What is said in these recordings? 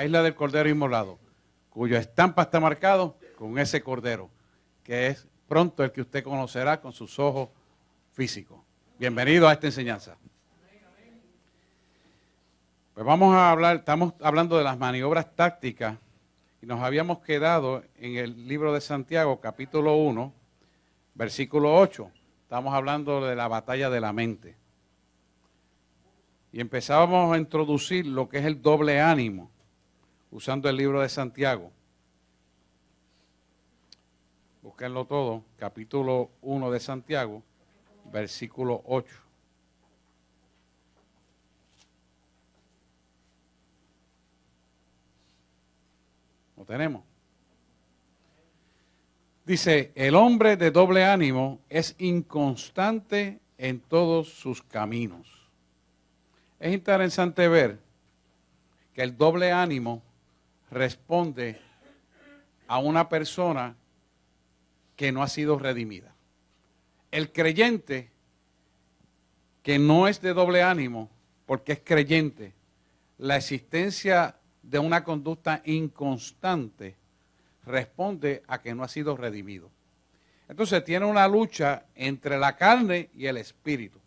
la isla del Cordero Inmolado, cuya estampa está marcado con ese Cordero, que es pronto el que usted conocerá con sus ojos físicos. Bienvenido a esta enseñanza. Pues vamos a hablar, estamos hablando de las maniobras tácticas y nos habíamos quedado en el libro de Santiago, capítulo 1, versículo 8. Estamos hablando de la batalla de la mente. Y empezábamos a introducir lo que es el doble ánimo, usando el libro de Santiago. Búsquenlo todo, capítulo 1 de Santiago, versículo 8. ¿Lo tenemos? Dice, el hombre de doble ánimo es inconstante en todos sus caminos. Es interesante ver que el doble ánimo responde a una persona que no ha sido redimida. El creyente que no es de doble ánimo, porque es creyente, la existencia de una conducta inconstante responde a que no ha sido redimido. Entonces tiene una lucha entre la carne y el espíritu.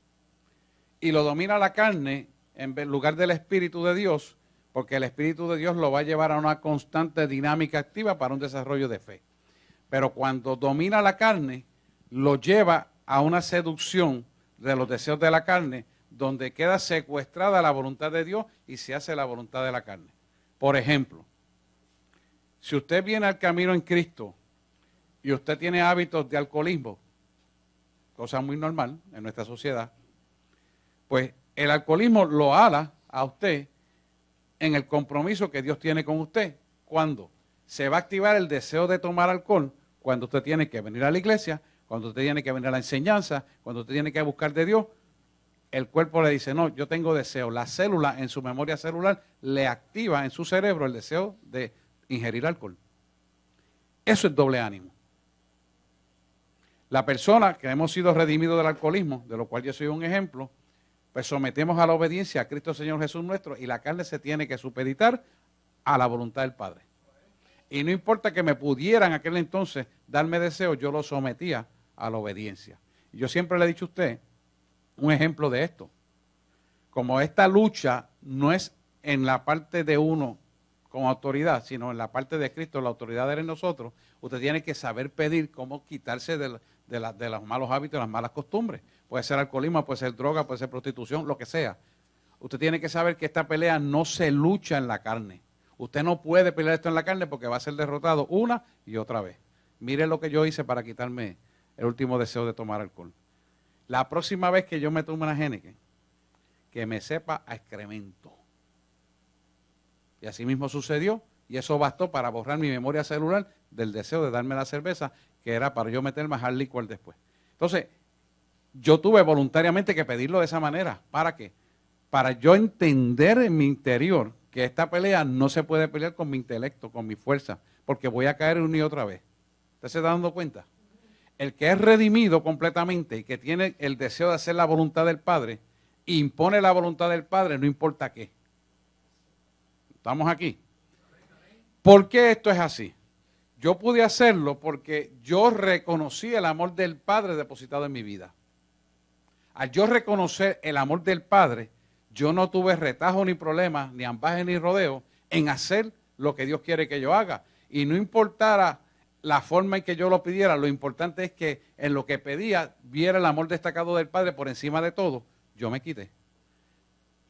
Y lo domina la carne en lugar del Espíritu de Dios, porque el Espíritu de Dios lo va a llevar a una constante dinámica activa para un desarrollo de fe. Pero cuando domina la carne, lo lleva a una seducción de los deseos de la carne, donde queda secuestrada la voluntad de Dios y se hace la voluntad de la carne. Por ejemplo, si usted viene al camino en Cristo y usted tiene hábitos de alcoholismo, cosa muy normal en nuestra sociedad, pues el alcoholismo lo ala a usted en el compromiso que Dios tiene con usted. ¿Cuándo? Se va a activar el deseo de tomar alcohol cuando usted tiene que venir a la iglesia, cuando usted tiene que venir a la enseñanza, cuando usted tiene que buscar de Dios. El cuerpo le dice, no, yo tengo deseo. La célula en su memoria celular le activa en su cerebro el deseo de ingerir alcohol. Eso es doble ánimo. La persona que hemos sido redimidos del alcoholismo, de lo cual yo soy un ejemplo, pues sometemos a la obediencia a Cristo Señor Jesús nuestro y la carne se tiene que supeditar a la voluntad del Padre. Y no importa que me pudieran en aquel entonces darme deseo, yo lo sometía a la obediencia. Y yo siempre le he dicho a usted un ejemplo de esto. Como esta lucha no es en la parte de uno con autoridad, sino en la parte de Cristo, la autoridad era en nosotros, usted tiene que saber pedir cómo quitarse de los malos hábitos, de las malas costumbres. Puede ser alcoholismo, puede ser droga, puede ser prostitución, lo que sea. Usted tiene que saber que esta pelea no se lucha en la carne. Usted no puede pelear esto en la carne porque va a ser derrotado una y otra vez. Mire lo que yo hice para quitarme el último deseo de tomar alcohol. La próxima vez que yo me tome una Heineken, que me sepa a excremento. Y así mismo sucedió, y eso bastó para borrar mi memoria celular del deseo de darme la cerveza, que era para yo meterme a hard liquor después. Entonces, yo tuve voluntariamente que pedirlo de esa manera. ¿Para qué? Para yo entender en mi interior que esta pelea no se puede pelear con mi intelecto, con mi fuerza, porque voy a caer una y otra vez. ¿Usted se está dando cuenta? El que es redimido completamente y que tiene el deseo de hacer la voluntad del Padre, impone la voluntad del Padre, no importa qué. ¿Estamos aquí? ¿Por qué esto es así? Yo pude hacerlo porque yo reconocí el amor del Padre depositado en mi vida. Al yo reconocer el amor del Padre, yo no tuve retajo ni problema, ni ambaje ni rodeo en hacer lo que Dios quiere que yo haga. Y no importara la forma en que yo lo pidiera, lo importante es que en lo que pedía viera el amor destacado del Padre por encima de todo. Yo me quité.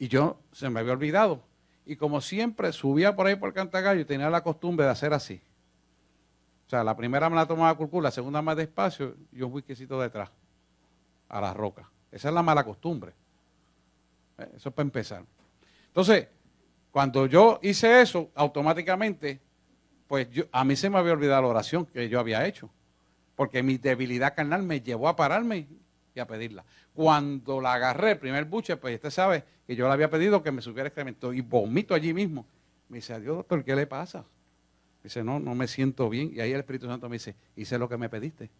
Y yo se me había olvidado. Y como siempre subía por ahí por Cantagallo y tenía la costumbre de hacer así. O sea, la primera me la tomaba curcú, la segunda más despacio y un whiskycito detrás, a la roca. Esa es la mala costumbre. Eso es para empezar. Entonces, cuando yo hice eso, automáticamente, pues a mí se me había olvidado la oración que yo había hecho. Porque mi debilidad carnal me llevó a pararme y a pedirla. Cuando la agarré, el primer buche, pues usted sabe que yo le había pedido que me subiera excremento y vomito allí mismo. Me dice, adiós, doctor, ¿qué le pasa? Me dice, no me siento bien. Y ahí el Espíritu Santo me dice, hice lo que me pediste.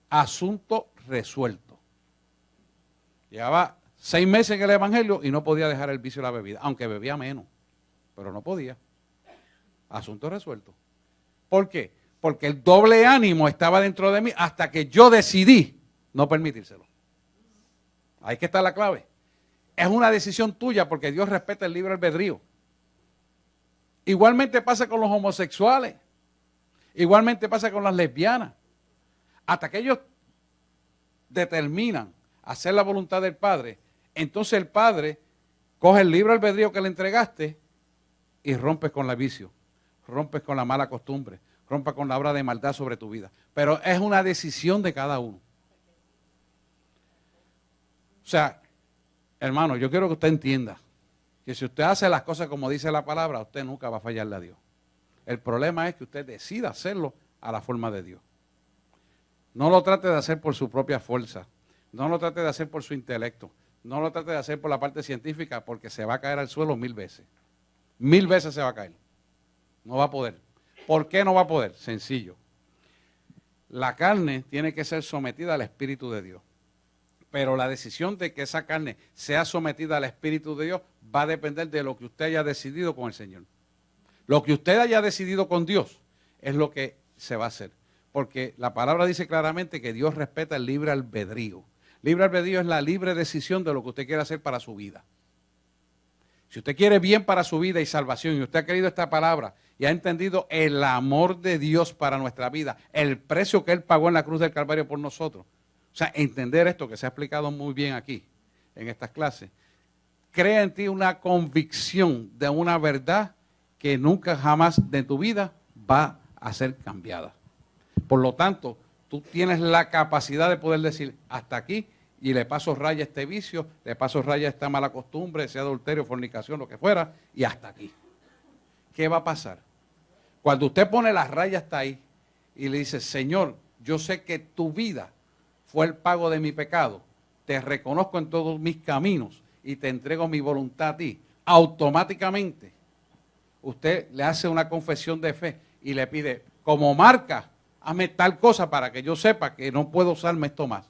Asunto resuelto. Llevaba 6 meses en el Evangelio y no podía dejar el vicio de la bebida, aunque bebía menos. pero no podía. Asunto resuelto. ¿Por qué? Porque el doble ánimo estaba dentro de mí hasta que yo decidí no permitírselo. Ahí que está la clave. Es una decisión tuya porque Dios respeta el libre albedrío. Igualmente pasa con los homosexuales. Igualmente pasa con las lesbianas. Hasta que ellos determinan hacer la voluntad del Padre, entonces el Padre coge el libre albedrío que le entregaste y rompes con el vicio, rompes con la mala costumbre, rompes con la obra de maldad sobre tu vida. Pero es una decisión de cada uno. O sea, hermano, yo quiero que usted entienda que si usted hace las cosas como dice la palabra, usted nunca va a fallarle a Dios. El problema es que usted decida hacerlo a la forma de Dios. No lo trate de hacer por su propia fuerza. No lo trate de hacer por su intelecto. No lo trate de hacer por la parte científica porque se va a caer al suelo 1000 veces. 1000 veces se va a caer. No va a poder. ¿Por qué no va a poder? Sencillo. La carne tiene que ser sometida al Espíritu de Dios. Pero la decisión de que esa carne sea sometida al Espíritu de Dios va a depender de lo que usted haya decidido con el Señor. Lo que usted haya decidido con Dios es lo que se va a hacer. Porque la palabra dice claramente que Dios respeta el libre albedrío. Libre albedrío es la libre decisión de lo que usted quiere hacer para su vida. Si usted quiere bien para su vida y salvación, y usted ha querido esta palabra y ha entendido el amor de Dios para nuestra vida, el precio que Él pagó en la cruz del Calvario por nosotros, o sea, entender esto que se ha explicado muy bien aquí, en estas clases, crea en ti una convicción de una verdad que nunca jamás de tu vida va a ser cambiada. Por lo tanto, tú tienes la capacidad de poder decir hasta aquí y le paso raya a este vicio, le paso raya a esta mala costumbre, sea adulterio, fornicación, lo que fuera, y hasta aquí. ¿Qué va a pasar? Cuando usted pone las rayas hasta ahí y le dice, Señor, yo sé que tu vida fue el pago de mi pecado, te reconozco en todos mis caminos y te entrego mi voluntad a ti, automáticamente usted le hace una confesión de fe y le pide, como marca, hazme tal cosa para que yo sepa que no puedo usarme esto más.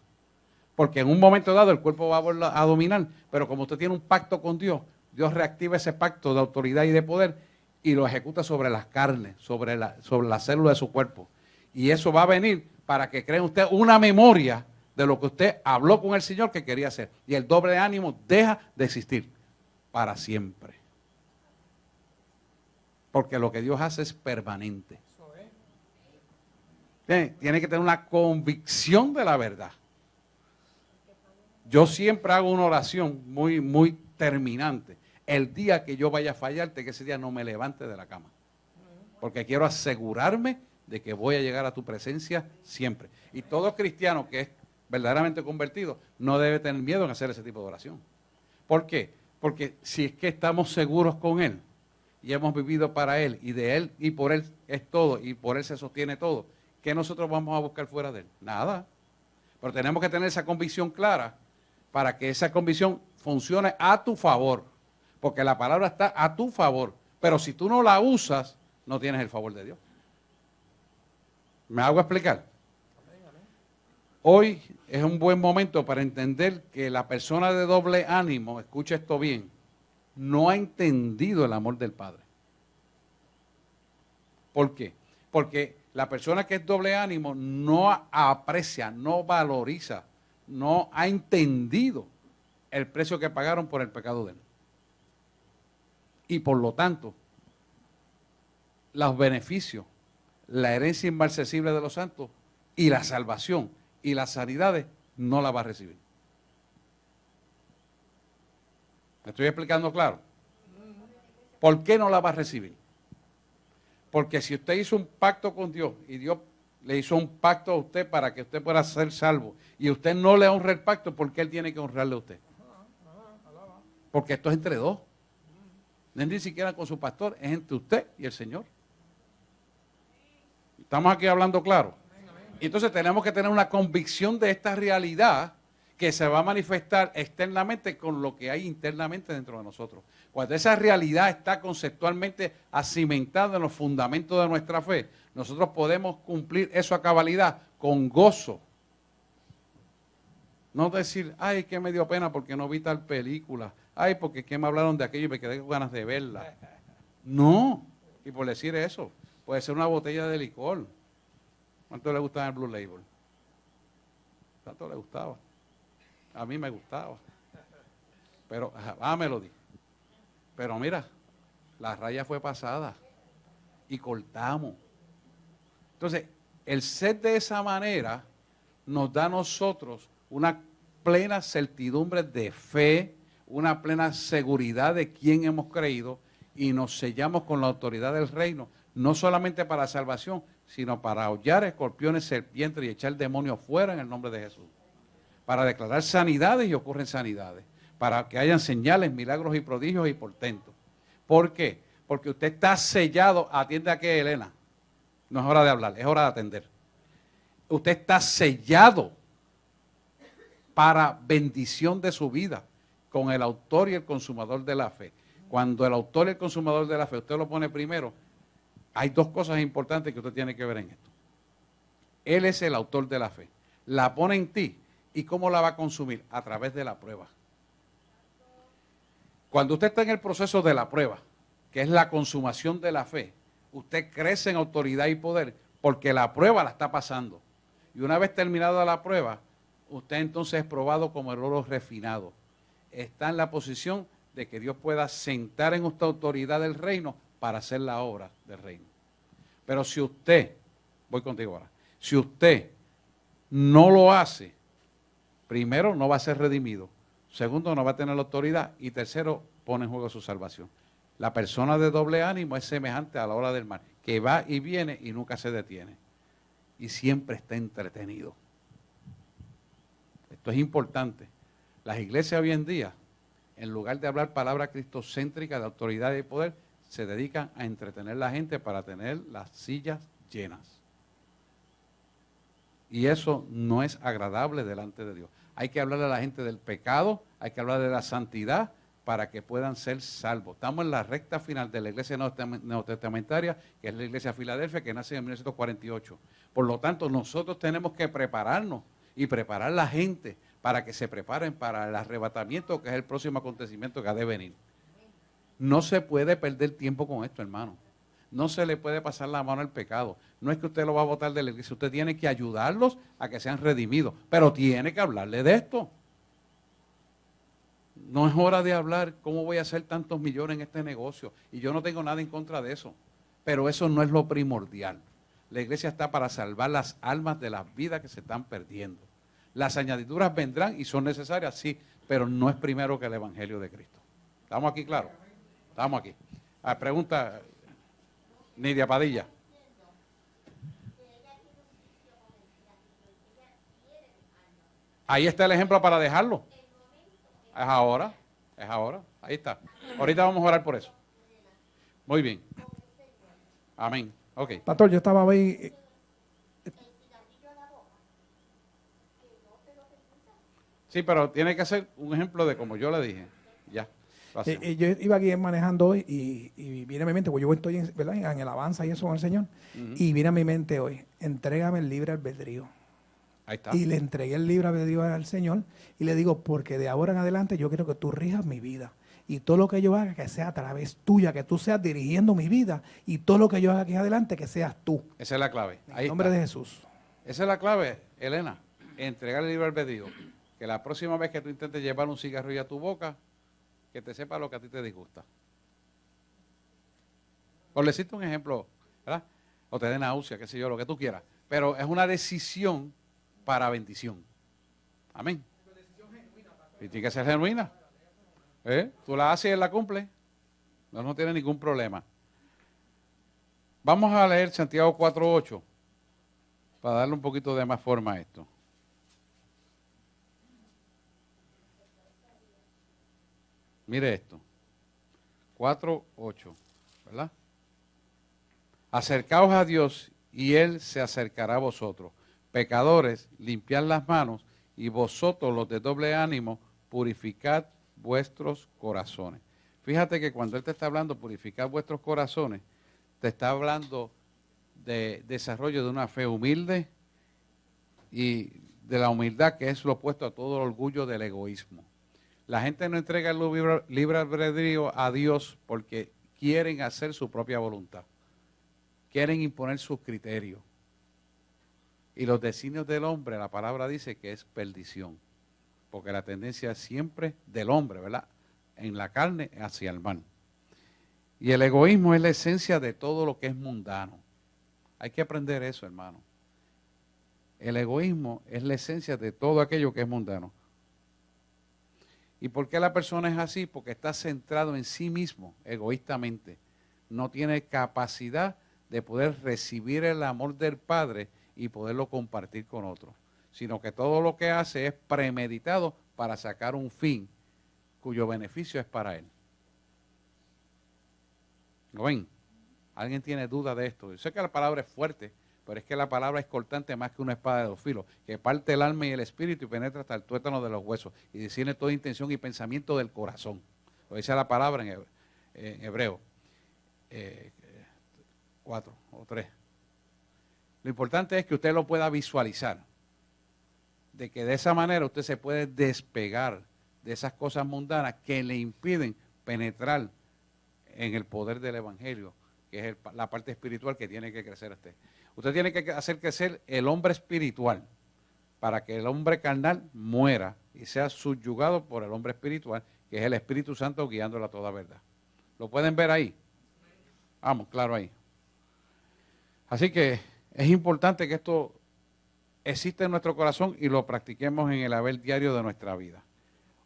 Porque en un momento dado el cuerpo va a dominar, pero como usted tiene un pacto con Dios, Dios reactiva ese pacto de autoridad y de poder y lo ejecuta sobre las carnes, sobre la célula de su cuerpo. Y eso va a venir para que cree usted una memoria de lo que usted habló con el Señor que quería hacer. Y el doble ánimo deja de existir para siempre. Porque lo que Dios hace es permanente. Tiene que tener una convicción de la verdad. Yo siempre hago una oración muy terminante. El día que yo vaya a fallarte, que ese día no me levante de la cama. Porque quiero asegurarme de que voy a llegar a tu presencia siempre. Y todo cristiano que es verdaderamente convertido no debe tener miedo en hacer ese tipo de oración. ¿Por qué? Porque si es que estamos seguros con Él y hemos vivido para Él y de Él y por Él es todo y por Él se sostiene todo, ¿qué nosotros vamos a buscar fuera de Él? Nada. Pero tenemos que tener esa convicción clara para que esa convicción funcione a tu favor. Porque la palabra está a tu favor. Pero si tú no la usas, no tienes el favor de Dios. ¿Me hago explicar? Hoy es un buen momento para entender que la persona de doble ánimo, escucha esto bien, no ha entendido el amor del Padre. ¿Por qué? Porque la persona que es doble ánimo no aprecia, no valoriza, no ha entendido el precio que pagaron por el pecado de él. Y por lo tanto, los beneficios, la herencia inmarcesible de los santos y la salvación y las sanidades no la va a recibir. ¿Me estoy explicando claro? ¿Por qué no la va a recibir? Porque si usted hizo un pacto con Dios y Dios le hizo un pacto a usted para que usted pueda ser salvo y usted no le honra el pacto, ¿por qué Él tiene que honrarle a usted? Porque esto es entre dos. No es ni siquiera con su pastor, es entre usted y el Señor. Estamos aquí hablando claro. Entonces tenemos que tener una convicción de esta realidad que se va a manifestar externamente con lo que hay internamente dentro de nosotros. Cuando esa realidad está conceptualmente cimentada en los fundamentos de nuestra fe, nosotros podemos cumplir eso a cabalidad con gozo. No decir, ay, que me dio pena porque no vi tal película. Ay, porque que me hablaron de aquello y me quedé con ganas de verla. No. Y por decir eso, puede ser una botella de licor. ¿Cuánto le gustaba el Blue Label? ¿Cuánto le gustaba? A mí me gustaba. Pero, Melody. Pero mira, la raya fue pasada y cortamos. Entonces, el ser de esa manera nos da a nosotros una plena certidumbre de fe, una plena seguridad de quién hemos creído y nos sellamos con la autoridad del reino, no solamente para salvación, sino para hollar escorpiones, serpientes y echar demonios fuera en el nombre de Jesús. Para declarar sanidades y ocurren sanidades. Para que hayan señales, milagros y prodigios y portentos. ¿Por qué? Porque usted está sellado. Atiende a qué, Elena. No es hora de hablar, es hora de atender. Usted está sellado para bendición de su vida con el autor y el consumador de la fe. Cuando el autor y el consumador de la fe usted lo pone primero, hay dos cosas importantes que usted tiene que ver en esto. Él es el autor de la fe. La pone en ti. ¿Y cómo la va a consumir? A través de la prueba. Cuando usted está en el proceso de la prueba, que es la consumación de la fe, usted crece en autoridad y poder porque la prueba la está pasando. Y una vez terminada la prueba, usted entonces es probado como el oro refinado. Está en la posición de que Dios pueda sentar en usted autoridad del reino para hacer la obra del reino. Pero si usted, voy contigo ahora, si usted no lo hace, primero no va a ser redimido, segundo no va a tener la autoridad y tercero pone en juego su salvación. La persona de doble ánimo es semejante a la ola del mar, que va y viene y nunca se detiene y siempre está entretenido. Esto es importante. Las iglesias hoy en día, en lugar de hablar palabra cristocéntrica de autoridad y poder, se dedican a entretener a la gente para tener las sillas llenas. Y eso no es agradable delante de Dios. Hay que hablarle a la gente del pecado, hay que hablar de la santidad para que puedan ser salvos. Estamos en la recta final de la iglesia neotestamentaria, que es la iglesia de Filadelfia, que nace en 1948. Por lo tanto, nosotros tenemos que prepararnos y preparar a la gente para que se preparen para el arrebatamiento, que es el próximo acontecimiento que ha de venir. No se puede perder tiempo con esto, hermano. No se le puede pasar la mano al pecado. No es que usted lo va a botar de la iglesia, usted tiene que ayudarlos a que sean redimidos, pero tiene que hablarle de esto. No es hora de hablar cómo voy a hacer tantos millones en este negocio, y yo no tengo nada en contra de eso, pero eso no es lo primordial. La iglesia está para salvar las almas de las vidas que se están perdiendo. Las añadiduras vendrán y son necesarias, sí, pero no es primero que el evangelio de Cristo. ¿Estamos aquí claros? Estamos aquí. Pregunta Nidia Padilla. Ahí está el ejemplo para dejarlo. Es ahora, ahí está. Ahorita vamos a orar por eso. Muy bien. Amén. Ok. Pastor, yo estaba ahí. Sí, pero tiene que ser un ejemplo de como yo le dije. Ya. Yo iba aquí manejando hoy y viene a mi mente, pues yo estoy ¿verdad? En alabanza y eso con el Señor, y viene a mi mente hoy, entrégame el libre albedrío. Ahí está. Y le entregué el libre albedrío al Señor y le digo, porque de ahora en adelante yo quiero que tú rijas mi vida. Y todo lo que yo haga que sea a través tuya, que tú seas dirigiendo mi vida. Y todo lo que yo haga aquí adelante que seas tú. Esa es la clave. En el nombre de Jesús. Esa es la clave, Elena. Entregar el libre albedrío. Que la próxima vez que tú intentes llevar un cigarrillo a tu boca, que te sepa lo que a ti te disgusta. Por decirte un ejemplo, ¿verdad? O te dé náusea, qué sé yo, lo que tú quieras. Pero es una decisión para bendición. Amén. Y tiene que ser genuina. Tú la haces y él la cumple. No tiene ningún problema. Vamos a leer Santiago 4:8 para darle un poquito de más forma a esto. Mire esto. 4:8, ¿verdad? Acercaos a Dios y Él se acercará a vosotros. Pecadores, limpiad las manos, y vosotros los de doble ánimo, purificad vuestros corazones. Fíjate que cuando Él te está hablando, purificad vuestros corazones, te está hablando de desarrollo de una fe humilde y de la humildad, que es lo opuesto a todo el orgullo del egoísmo. La gente no entrega el libre albedrío a Dios porque quieren hacer su propia voluntad. Quieren imponer sus criterios. Y los designios del hombre, la palabra dice que es perdición. Porque la tendencia es siempre del hombre, ¿verdad? En la carne hacia el mal. Y el egoísmo es la esencia de todo lo que es mundano. Hay que aprender eso, hermano. El egoísmo es la esencia de todo aquello que es mundano. ¿Y por qué la persona es así? Porque está centrado en sí mismo, egoístamente. No tiene capacidad de poder recibir el amor del Padre y poderlo compartir con otros. Sino que todo lo que hace es premeditado para sacar un fin cuyo beneficio es para él. ¿Lo ven? ¿Alguien tiene duda de esto? Yo sé que la palabra es fuerte, pero es que la palabra es cortante más que una espada de dos filos, que parte el alma y el espíritu y penetra hasta el tuétano de los huesos y discierne toda intención y pensamiento del corazón. Lo dice la palabra en hebreo 4 o 3. Lo importante es que usted lo pueda visualizar, de que de esa manera usted se puede despegar de esas cosas mundanas que le impiden penetrar en el poder del evangelio, que es la parte espiritual que tiene que crecer usted. Usted tiene que hacer crecer el hombre espiritual para que el hombre carnal muera y sea subyugado por el hombre espiritual, que es el Espíritu Santo guiándolo a toda verdad. ¿Lo pueden ver ahí? Vamos, claro ahí. Así que es importante que esto exista en nuestro corazón y lo practiquemos en el haber diario de nuestra vida.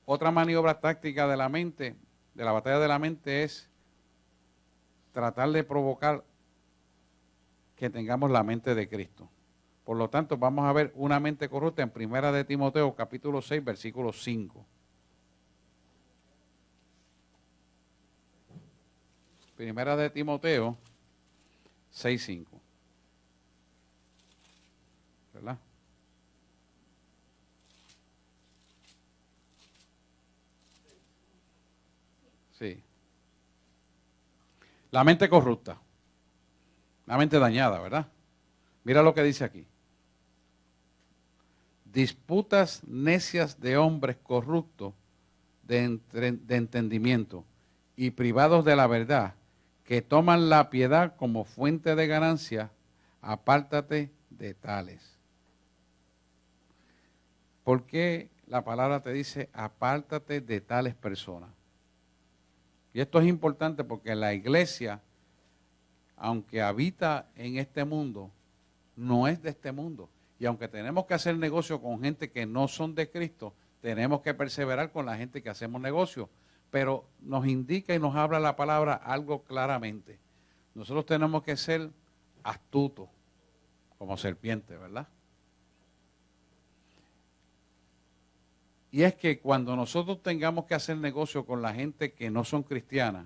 Otra maniobra táctica de la mente, de la batalla de la mente, es tratar de provocar que tengamos la mente de Cristo. Por lo tanto, vamos a ver una mente corrupta en Primera de Timoteo, capítulo 6, versículo 5. Primera de Timoteo 6, 5. ¿Verdad? Sí. La mente corrupta. La mente dañada, ¿verdad? Mira lo que dice aquí. Disputas necias de hombres corruptos de entendimiento y privados de la verdad, que toman la piedad como fuente de ganancia, apártate de tales. ¿Por qué la palabra te dice apártate de tales personas? Y esto es importante porque la iglesia, aunque habita en este mundo, no es de este mundo. Y aunque tenemos que hacer negocio con gente que no son de Cristo, tenemos que perseverar con la gente que hacemos negocio. Pero nos indica y nos habla la palabra algo claramente. Nosotros tenemos que ser astutos, como serpientes, ¿verdad? Y es que cuando nosotros tengamos que hacer negocio con la gente que no son cristianas,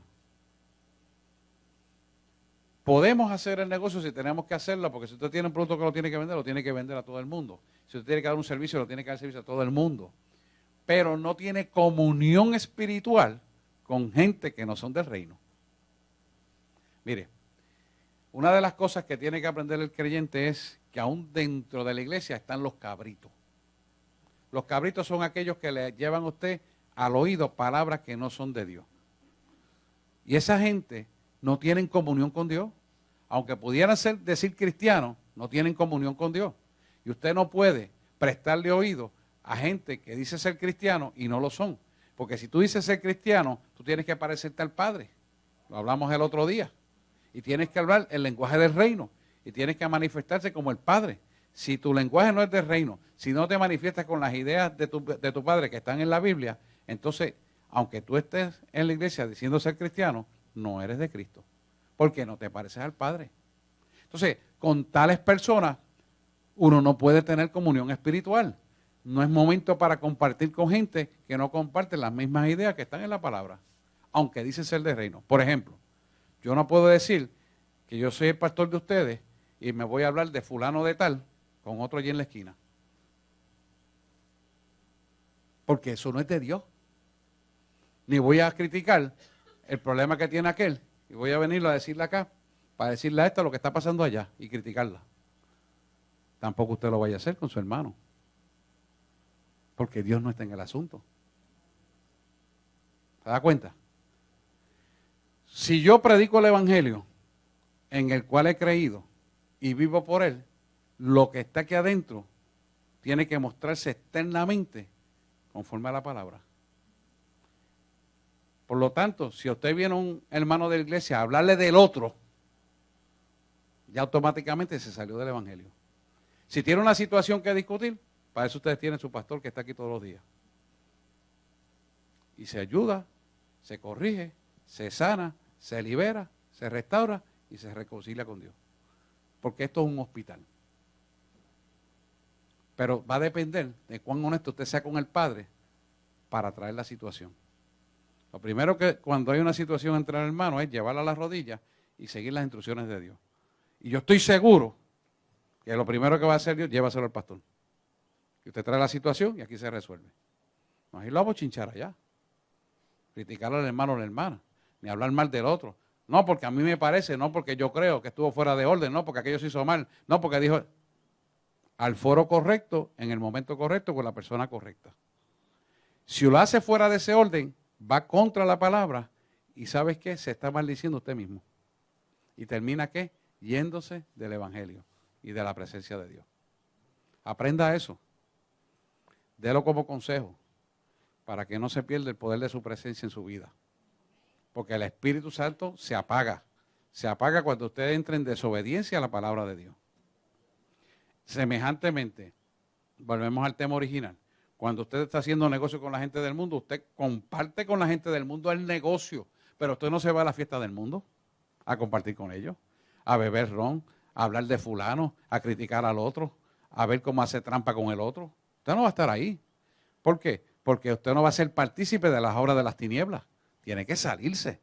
podemos hacer el negocio si tenemos que hacerlo, porque si usted tiene un producto que lo tiene que vender a todo el mundo. Si usted tiene que dar un servicio, lo tiene que dar servicio a todo el mundo. Pero no tiene comunión espiritual con gente que no son del reino. Mire, una de las cosas que tiene que aprender el creyente es que aún dentro de la iglesia están los cabritos. Los cabritos son aquellos que le llevan a usted al oído palabras que no son de Dios. Y esa gente no tienen comunión con Dios. Aunque pudieran decir cristianos, no tienen comunión con Dios. Y usted no puede prestarle oído a gente que dice ser cristiano y no lo son. Porque si tú dices ser cristiano, tú tienes que parecerte al Padre. Lo hablamos el otro día. Y tienes que hablar el lenguaje del reino. Y tienes que manifestarse como el Padre. Si tu lenguaje no es del reino, si no te manifiestas con las ideas de tu Padre que están en la Biblia, entonces, aunque tú estés en la iglesia diciendo ser cristiano, no eres de Cristo. Porque no te pareces al Padre. Entonces, con tales personas, uno no puede tener comunión espiritual. No es momento para compartir con gente que no comparte las mismas ideas que están en la palabra, aunque dice ser de reino. Por ejemplo, yo no puedo decir que yo soy el pastor de ustedes y me voy a hablar de fulano de tal con otro allí en la esquina. Porque eso no es de Dios. Ni voy a criticar el problema que tiene aquel y voy a venirlo a decirle acá para decirle a esta lo que está pasando allá y criticarla. Tampoco usted lo vaya a hacer con su hermano. Porque Dios no está en el asunto. ¿Se da cuenta? Si yo predico el evangelio en el cual he creído y vivo por él, lo que está aquí adentro tiene que mostrarse externamente conforme a la palabra. Por lo tanto, si usted viene a un hermano de la iglesia a hablarle del otro, ya automáticamente se salió del evangelio. Si tiene una situación que discutir, para eso ustedes tienen su pastor que está aquí todos los días. Y se ayuda, se corrige, se sana, se libera, se restaura y se reconcilia con Dios. Porque esto es un hospital. Pero va a depender de cuán honesto usted sea con el Padre para traer la situación. Lo primero que cuando hay una situación entre hermanos es llevarla a las rodillas y seguir las instrucciones de Dios. Y yo estoy seguro que lo primero que va a hacer Dios, llévaselo al pastor. Y usted trae la situación y aquí se resuelve. No es irlo a bochinchar allá. Criticar al hermano o la hermana. Ni hablar mal del otro. No porque a mí me parece, no porque yo creo que estuvo fuera de orden, no porque aquello se hizo mal, no porque dijo al foro correcto, en el momento correcto, con la persona correcta. Si lo hace fuera de ese orden, va contra la palabra y ¿sabes qué? Se está maldiciendo usted mismo. Y termina ¿qué? Yéndose del evangelio y de la presencia de Dios. Aprenda eso. Délo como consejo para que no se pierda el poder de su presencia en su vida. Porque el Espíritu Santo se apaga. Se apaga cuando usted entra en desobediencia a la palabra de Dios. Semejantemente, volvemos al tema original. Cuando usted está haciendo negocio con la gente del mundo, usted comparte con la gente del mundo el negocio, pero usted no se va a la fiesta del mundo a compartir con ellos, a beber ron, a hablar de fulano, a criticar al otro, a ver cómo hace trampa con el otro. Usted no va a estar ahí. ¿Por qué? Porque usted no va a ser partícipe de las obras de las tinieblas. Tiene que salirse.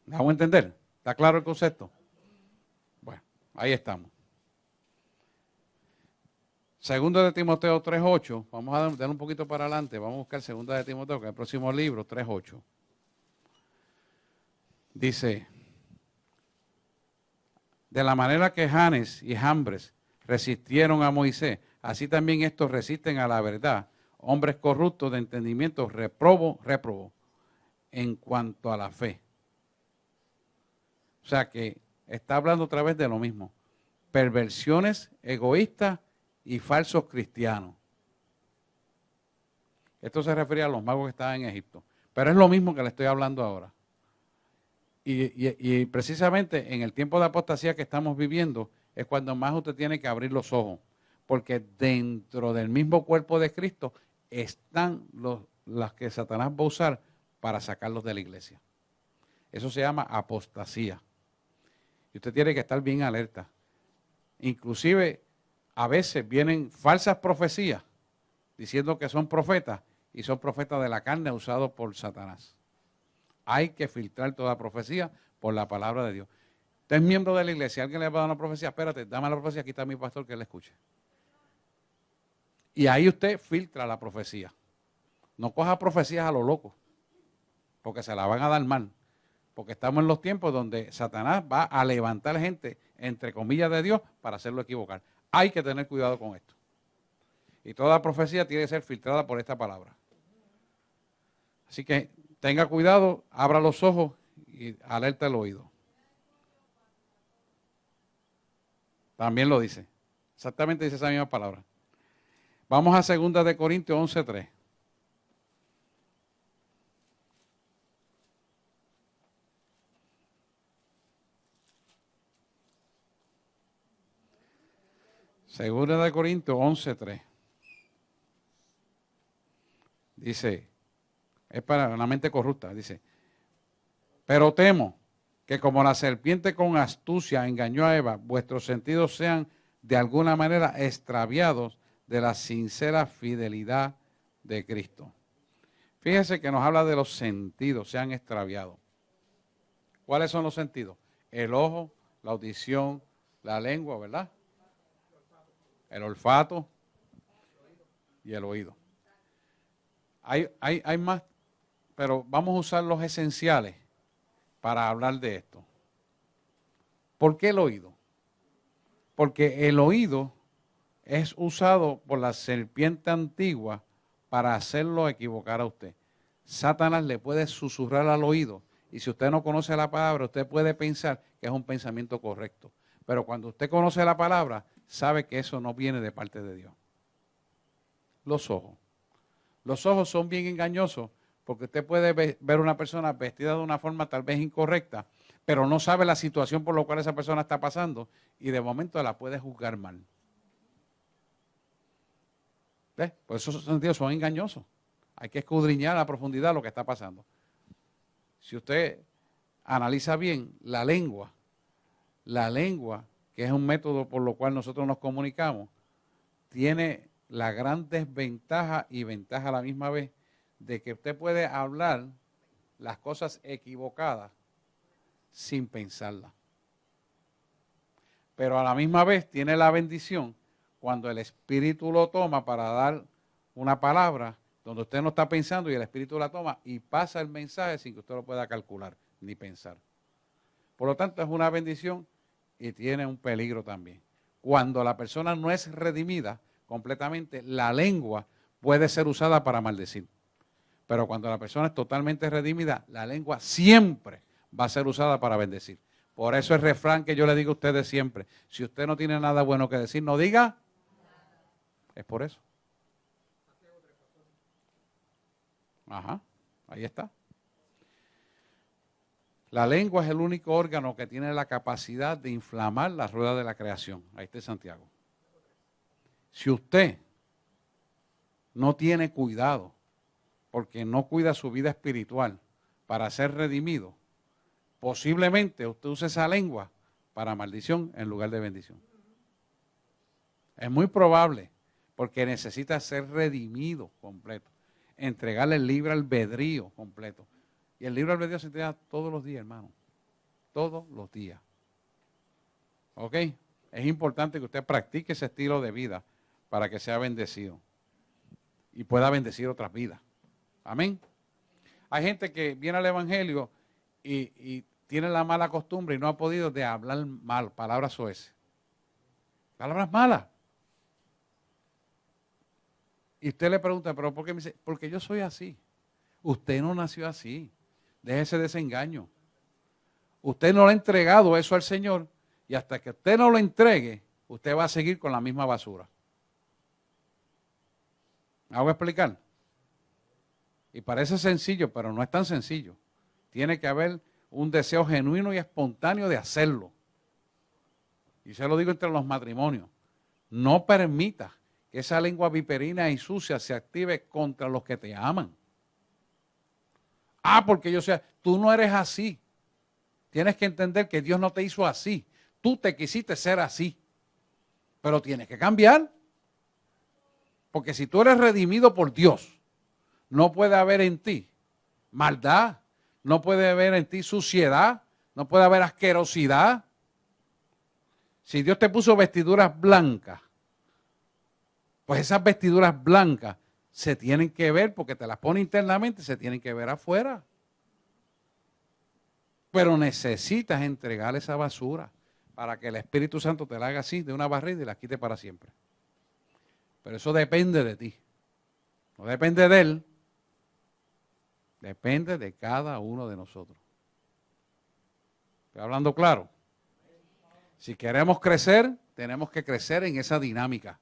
¿Me hago entender? ¿Está claro el concepto? Bueno, ahí estamos. Segunda de Timoteo 3.8, vamos a dar un poquito para adelante, vamos a buscar Segunda de Timoteo, que es el próximo libro, 3.8. Dice, de la manera que Janes y Jambres resistieron a Moisés, así también estos resisten a la verdad, hombres corruptos de entendimiento, réprobo en cuanto a la fe. O sea que está hablando otra vez de lo mismo, perversiones egoístas y falsos cristianos. Esto se refería a los magos que estaban en Egipto. Pero es lo mismo que le estoy hablando ahora. Y precisamente en el tiempo de apostasía que estamos viviendo es cuando más usted tiene que abrir los ojos. Porque dentro del mismo cuerpo de Cristo están las que Satanás va a usar para sacarlos de la iglesia. Eso se llama apostasía. Y usted tiene que estar bien alerta. Inclusive a veces vienen falsas profecías diciendo que son profetas y son profetas de la carne usados por Satanás. Hay que filtrar toda profecía por la palabra de Dios. Usted es miembro de la iglesia, alguien le va a dar una profecía, espérate, dame la profecía, aquí está mi pastor que le escuche. Y ahí usted filtra la profecía. No coja profecías a lo loco, porque se la van a dar mal. Porque estamos en los tiempos donde Satanás va a levantar gente, entre comillas, de Dios para hacerlo equivocar. Hay que tener cuidado con esto. Y toda profecía tiene que ser filtrada por esta palabra. Así que tenga cuidado, abra los ojos y alerta el oído. También lo dice. Exactamente dice esa misma palabra. Vamos a 2 de Corintios 11:3. Segunda de Corintios 11:3. Dice, es para la mente corrupta, dice, pero temo que como la serpiente con astucia engañó a Eva, vuestros sentidos sean de alguna manera extraviados de la sincera fidelidad de Cristo. Fíjese que nos habla de los sentidos, sean extraviados. ¿Cuáles son los sentidos? El ojo, la audición, la lengua, ¿verdad? El olfato y el oído. Hay más, pero vamos a usar los esenciales para hablar de esto. ¿Por qué el oído? Porque el oído es usado por la serpiente antigua para hacerlo equivocar a usted. Satanás le puede susurrar al oído Y si usted no conoce la palabra, usted puede pensar que es un pensamiento correcto. Pero cuando usted conoce la palabra, sabe que eso no viene de parte de Dios. Los ojos. Los ojos son bien engañosos porque usted puede ver una persona vestida de una forma tal vez incorrecta, pero no sabe la situación por la cual esa persona está pasando y de momento la puede juzgar mal. ¿Ves? Por eso esos sentidos son engañosos. Hay que escudriñar a profundidad lo que está pasando. Si usted analiza bien la lengua, que es un método por lo cual nosotros nos comunicamos, tiene la gran desventaja y ventaja a la misma vez de que usted puede hablar las cosas equivocadas sin pensarlas. Pero a la misma vez tiene la bendición cuando el Espíritu lo toma para dar una palabra donde usted no está pensando y el Espíritu la toma y pasa el mensaje sin que usted lo pueda calcular ni pensar. Por lo tanto, es una bendición y tiene un peligro también. Cuando la persona no es redimida completamente, la lengua puede ser usada para maldecir. Pero cuando la persona es totalmente redimida, la lengua siempre va a ser usada para bendecir. Por eso el refrán que yo le digo a ustedes siempre, si usted no tiene nada bueno que decir, no diga. Es por eso. Ajá, ahí está. La lengua es el único órgano que tiene la capacidad de inflamar la rueda de la creación. Ahí está Santiago. Si usted no tiene cuidado, porque no cuida su vida espiritual para ser redimido, posiblemente usted use esa lengua para maldición en lugar de bendición. Es muy probable, porque necesita ser redimido completo, entregarle el libre albedrío completo. Y el libre albedrío se entrega todos los días, hermano, todos los días. ¿Ok? Es importante que usted practique ese estilo de vida para que sea bendecido y pueda bendecir otras vidas. Amén. Hay gente que viene al evangelio y tiene la mala costumbre y no ha podido de hablar mal, palabras soeces. Palabras malas. Y usted le pregunta, ¿pero por qué? Me dice, porque yo soy así. Usted no nació así. Déjese de desengaño. Usted no le ha entregado eso al Señor y hasta que usted no lo entregue, usted va a seguir con la misma basura. ¿Me hago explicar? Y parece sencillo, pero no es tan sencillo. Tiene que haber un deseo genuino y espontáneo de hacerlo. Y se lo digo entre los matrimonios. No permita que esa lengua viperina y sucia se active contra los que te aman. Porque yo sea, tú no eres así. Tienes que entender que Dios no te hizo así. Tú te quisiste ser así. Pero tienes que cambiar. Porque si tú eres redimido por Dios, no puede haber en ti maldad, no puede haber en ti suciedad, no puede haber asquerosidad. Si Dios te puso vestiduras blancas, pues esas vestiduras blancas se tienen que ver, porque te las pone internamente, se tienen que ver afuera. Pero necesitas entregar esa basura para que el Espíritu Santo te la haga así, de una barrida y la quite para siempre. Pero eso depende de ti. No depende de Él. Depende de cada uno de nosotros. ¿Estoy hablando claro? Si queremos crecer, tenemos que crecer en esa dinámica.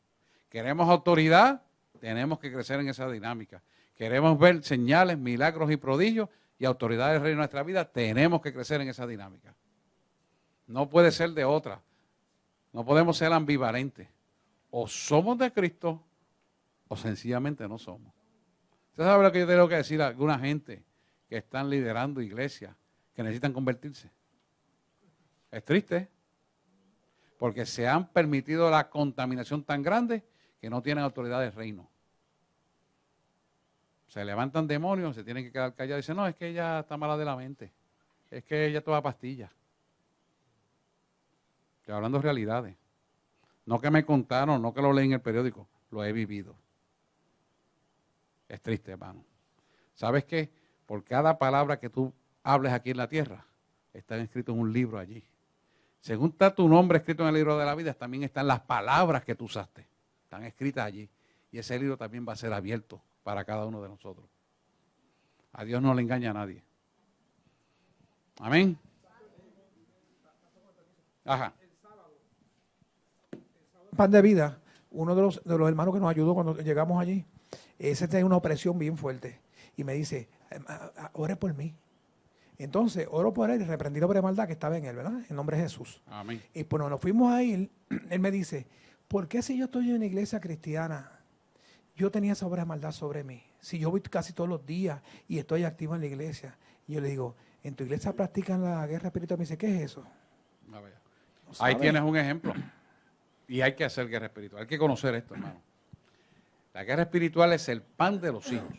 Queremos autoridad, tenemos que crecer en esa dinámica. Queremos ver señales, milagros y prodigios y autoridad del reino de nuestra vida, tenemos que crecer en esa dinámica. No puede ser de otra. No podemos ser ambivalentes. O somos de Cristo o sencillamente no somos. ¿Usted sabe lo que yo tengo que decir a alguna gente que están liderando iglesias que necesitan convertirse? Es triste, porque se han permitido la contaminación tan grande que no tienen autoridad del reino. Se levantan demonios, se tienen que quedar callados y dicen, no, es que ella está mala de la mente, es que ella toma pastillas. Estoy hablando de realidades. No que me contaron, no que lo leí en el periódico, lo he vivido. Es triste, hermano. ¿Sabes qué? Por cada palabra que tú hables aquí en la tierra, están escritos en un libro allí. Según está tu nombre escrito en el libro de la vida, también están las palabras que tú usaste. Están escritas allí. Y ese libro también va a ser abierto para cada uno de nosotros. A Dios no le engaña a nadie. Amén. Ajá. Pan de Vida, uno de los hermanos que nos ayudó cuando llegamos allí, ese tiene una opresión bien fuerte. Y me dice, ore por mí. Entonces, oro por él y reprendí la obra de maldad que estaba en él, ¿verdad? En nombre de Jesús. Amén. Y cuando nos fuimos a ir, él me dice, ¿por qué si yo estoy en una iglesia cristiana, yo tenía esa obra de maldad sobre mí? Si yo voy casi todos los días y estoy activo en la iglesia. Y yo le digo, ¿en tu iglesia practican la guerra espiritual? Me dice, ¿qué es eso? A ver. ¿No Ahí sabe? tienes un ejemplo. Y hay que hacer guerra espiritual. Hay que conocer esto, hermano. La guerra espiritual es el pan de los hijos.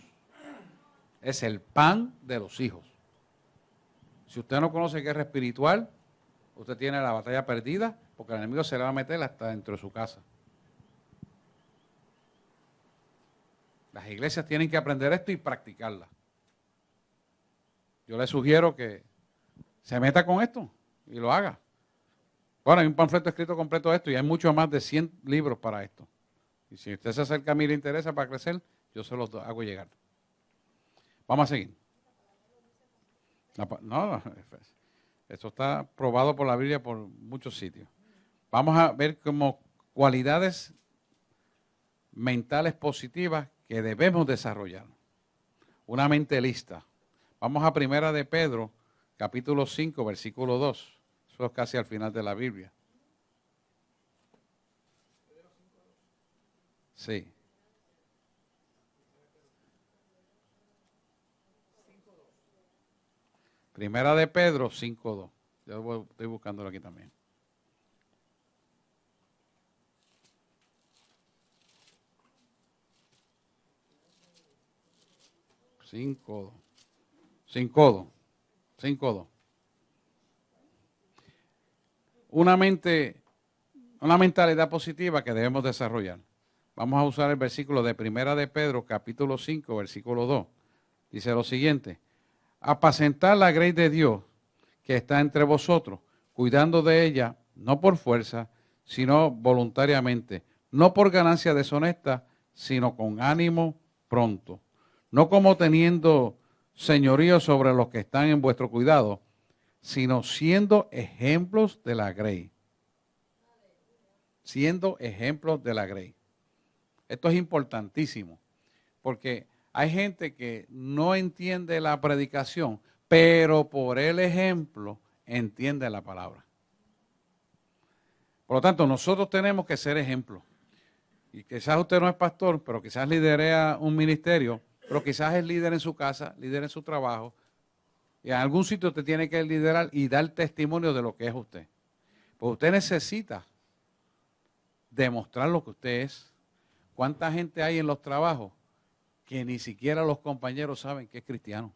Es el pan de los hijos. Si usted no conoce guerra espiritual, usted tiene la batalla perdida porque el enemigo se le va a meter hasta dentro de su casa. Las iglesias tienen que aprender esto y practicarla. Yo le sugiero que se meta con esto y lo haga. Bueno, hay un panfleto escrito completo de esto y hay mucho más de 100 libros para esto. Y si usted se acerca a mí y le interesa para crecer, yo se los hago llegar. Vamos a seguir. No, esto está probado por la Biblia por muchos sitios. Vamos a ver como cualidades mentales positivas que debemos desarrollar. Una mente lista. Vamos a Primera de Pedro, capítulo 5, versículo 2. Eso es casi al final de la Biblia. Sí. Primera de Pedro 5.2. Yo estoy buscándolo aquí también. Sin codo. Una mentalidad positiva que debemos desarrollar. Vamos a usar el versículo de Primera de Pedro, capítulo 5, versículo 2. Dice lo siguiente: apacentar la grey de Dios que está entre vosotros, cuidando de ella, no por fuerza, sino voluntariamente, no por ganancia deshonesta, sino con ánimo pronto, no como teniendo señorío sobre los que están en vuestro cuidado, sino siendo ejemplos de la grey. Siendo ejemplos de la grey. Esto es importantísimo, porque hay gente que no entiende la predicación, pero por el ejemplo entiende la palabra. Por lo tanto, nosotros tenemos que ser ejemplos. Y quizás usted no es pastor, pero quizás liderea un ministerio, pero quizás es líder en su casa, líder en su trabajo, y en algún sitio usted tiene que liderar y dar testimonio de lo que es usted. Pues usted necesita demostrar lo que usted es. ¿Cuánta gente hay en los trabajos que ni siquiera los compañeros saben que es cristiano?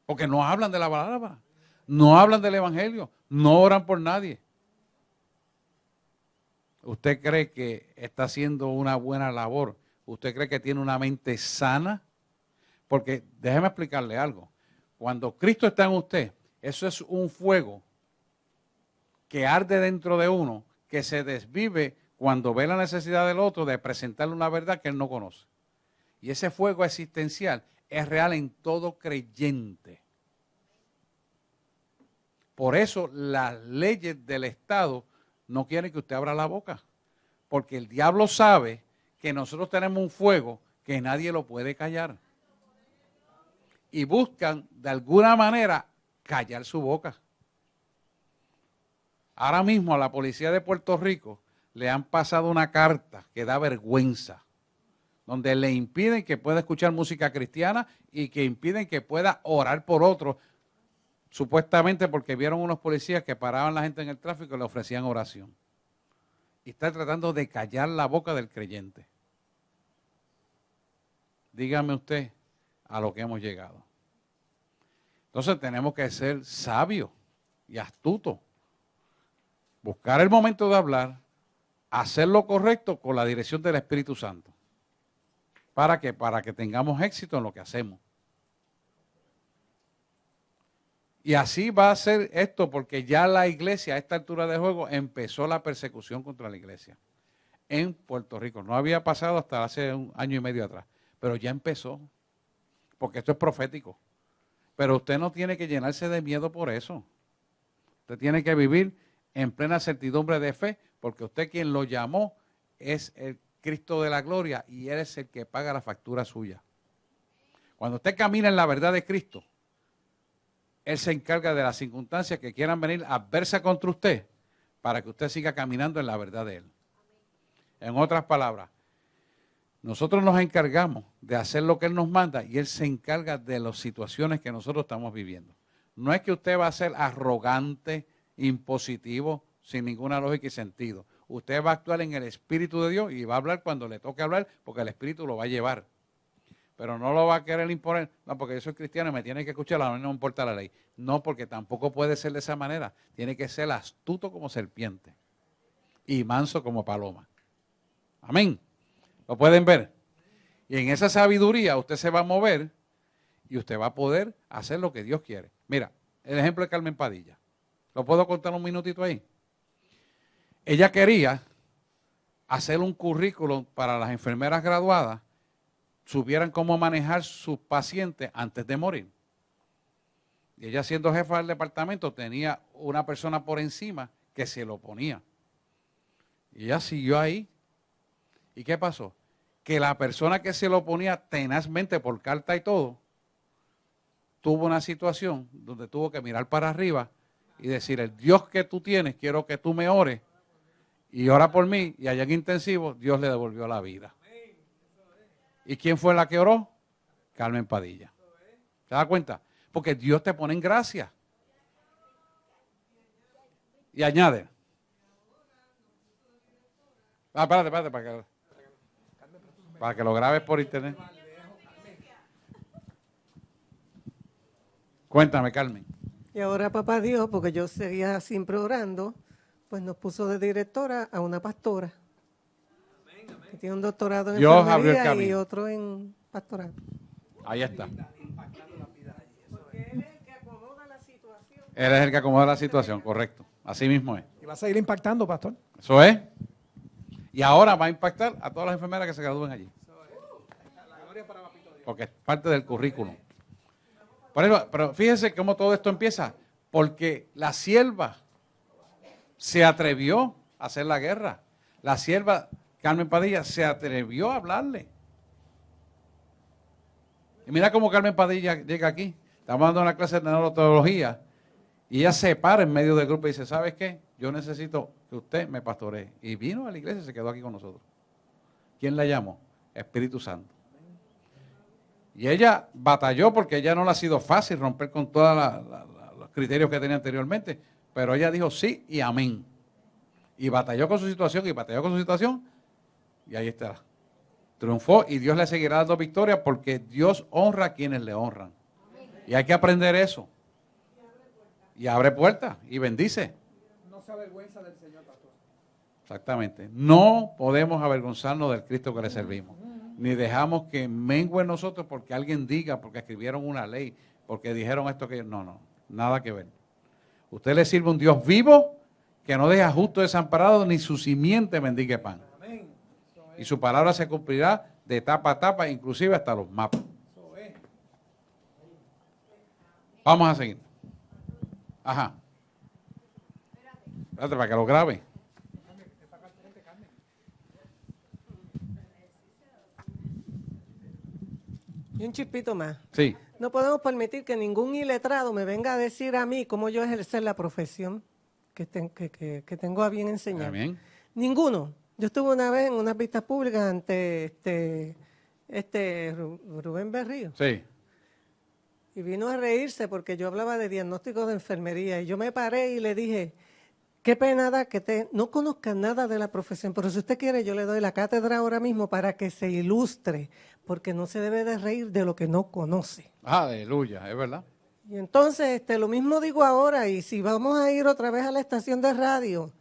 Porque no hablan de la palabra, no hablan del evangelio, no oran por nadie. ¿Usted cree que está haciendo una buena labor? ¿Usted cree que tiene una mente sana? Porque déjeme explicarle algo. Cuando Cristo está en usted, eso es un fuego que arde dentro de uno, que se desvive cuando ve la necesidad del otro de presentarle una verdad que él no conoce. Y ese fuego existencial es real en todo creyente. Por eso las leyes del Estado no quieren que usted abra la boca, porque el diablo sabe que nosotros tenemos un fuego que nadie lo puede callar. Y buscan de alguna manera callar su boca. Ahora mismo a la policía de Puerto Rico le han pasado una carta que da vergüenza, donde le impiden que pueda escuchar música cristiana y que impiden que pueda orar por otros, supuestamente porque vieron unos policías que paraban a la gente en el tráfico y le ofrecían oración. Y está tratando de callar la boca del creyente. Dígame usted a lo que hemos llegado. Entonces tenemos que ser sabios y astutos. Buscar el momento de hablar, hacer lo correcto con la dirección del Espíritu Santo. ¿Para qué? Para que tengamos éxito en lo que hacemos. Y así va a ser esto, porque ya la iglesia a esta altura de juego empezó la persecución contra la iglesia en Puerto Rico. No había pasado hasta hace un año y medio atrás, pero ya empezó, porque esto es profético. Pero usted no tiene que llenarse de miedo por eso. Usted tiene que vivir en plena certidumbre de fe, porque usted quien lo llamó es el Cristo de la gloria y Él es el que paga la factura suya. Cuando usted camina en la verdad de Cristo, Él se encarga de las circunstancias que quieran venir adversas contra usted para que usted siga caminando en la verdad de Él. En otras palabras, nosotros nos encargamos de hacer lo que Él nos manda y Él se encarga de las situaciones que nosotros estamos viviendo. No es que usted va a ser arrogante, impositivo, sin ninguna lógica y sentido. Usted va a actuar en el Espíritu de Dios y va a hablar cuando le toque hablar porque el Espíritu lo va a llevar. Pero no lo va a querer imponer, no, porque yo soy cristiano y me tiene que escuchar, no me importa la ley. No, porque tampoco puede ser de esa manera. Tiene que ser astuto como serpiente y manso como paloma. Amén. ¿Lo pueden ver? Y en esa sabiduría usted se va a mover y usted va a poder hacer lo que Dios quiere. Mira, el ejemplo de Carmen Padilla. ¿Lo puedo contar un minutito ahí? Ella quería hacer un currículum para las enfermeras graduadas, supieran cómo manejar sus pacientes antes de morir. Y ella, siendo jefa del departamento, tenía una persona por encima que se lo ponía. Y ella siguió ahí. ¿Y qué pasó? Que la persona que se lo ponía tenazmente por carta y todo, tuvo una situación donde tuvo que mirar para arriba y decir, el Dios que tú tienes, quiero que tú me ores y ora por mí. Y allá en intensivo, Dios le devolvió la vida. ¿Y quién fue la que oró? Carmen Padilla. ¿Se da cuenta? Porque Dios te pone en gracia. Y añade. Espérate, para que lo grabes por internet. Cuéntame, Carmen. Y ahora papá Dios, porque yo seguía siempre orando, pues nos puso de directora a una pastora. Que tiene un doctorado en Dios abrió el enfermería y camino. otro en pastoral. Ahí está. Porque él es el que acomoda la situación. Él es el que acomoda la situación, correcto. Así mismo es. Y va a seguir impactando, pastor. Eso es. Y ahora va a impactar a todas las enfermeras que se gradúen allí. Porque es parte del currículum. Por eso, pero fíjense cómo todo esto empieza. Porque la sierva se atrevió a hacer la guerra. La sierva Carmen Padilla se atrevió a hablarle. Y mira cómo Carmen Padilla llega aquí. Estamos dando una clase de neurotología y ella se para en medio del grupo y dice, ¿sabes qué? Yo necesito que usted me pastoree. Y vino a la iglesia y se quedó aquí con nosotros. ¿Quién la llamó? Espíritu Santo. Y ella batalló porque ella no le ha sido fácil romper con todos los criterios que tenía anteriormente. Pero ella dijo sí y amén. Y batalló con su situación y ahí está. Triunfó y Dios le seguirá dando victoria porque Dios honra a quienes le honran. Y hay que aprender eso. Y abre puertas y bendice. No se avergüenza del Señor, pastor. Exactamente. No podemos avergonzarnos del Cristo que le servimos. Ni dejamos que mengue en nosotros porque alguien diga, porque escribieron una ley, porque dijeron esto que... No, nada que ver. Usted le sirve a un Dios vivo que no deja justo desamparado ni su simiente mendigue pan. Y su palabra se cumplirá de etapa a etapa, inclusive hasta los mapas. Vamos a seguir. Ajá. Espérate para que lo grabe. Y un chispito más. Sí. No podemos permitir que ningún iletrado me venga a decir a mí cómo yo ejercer la profesión que tengo a bien enseñar. ¿Está bien? Ninguno. Yo estuve una vez en unas vistas públicas ante Rubén Berrío. Sí. Y vino a reírse porque yo hablaba de diagnóstico de enfermería. Y yo me paré y le dije, qué pena da que no conozca nada de la profesión, pero si usted quiere yo le doy la cátedra ahora mismo para que se ilustre, porque no se debe de reír de lo que no conoce. Aleluya, es verdad. Y entonces lo mismo digo ahora, y si vamos a ir otra vez a la estación de radio,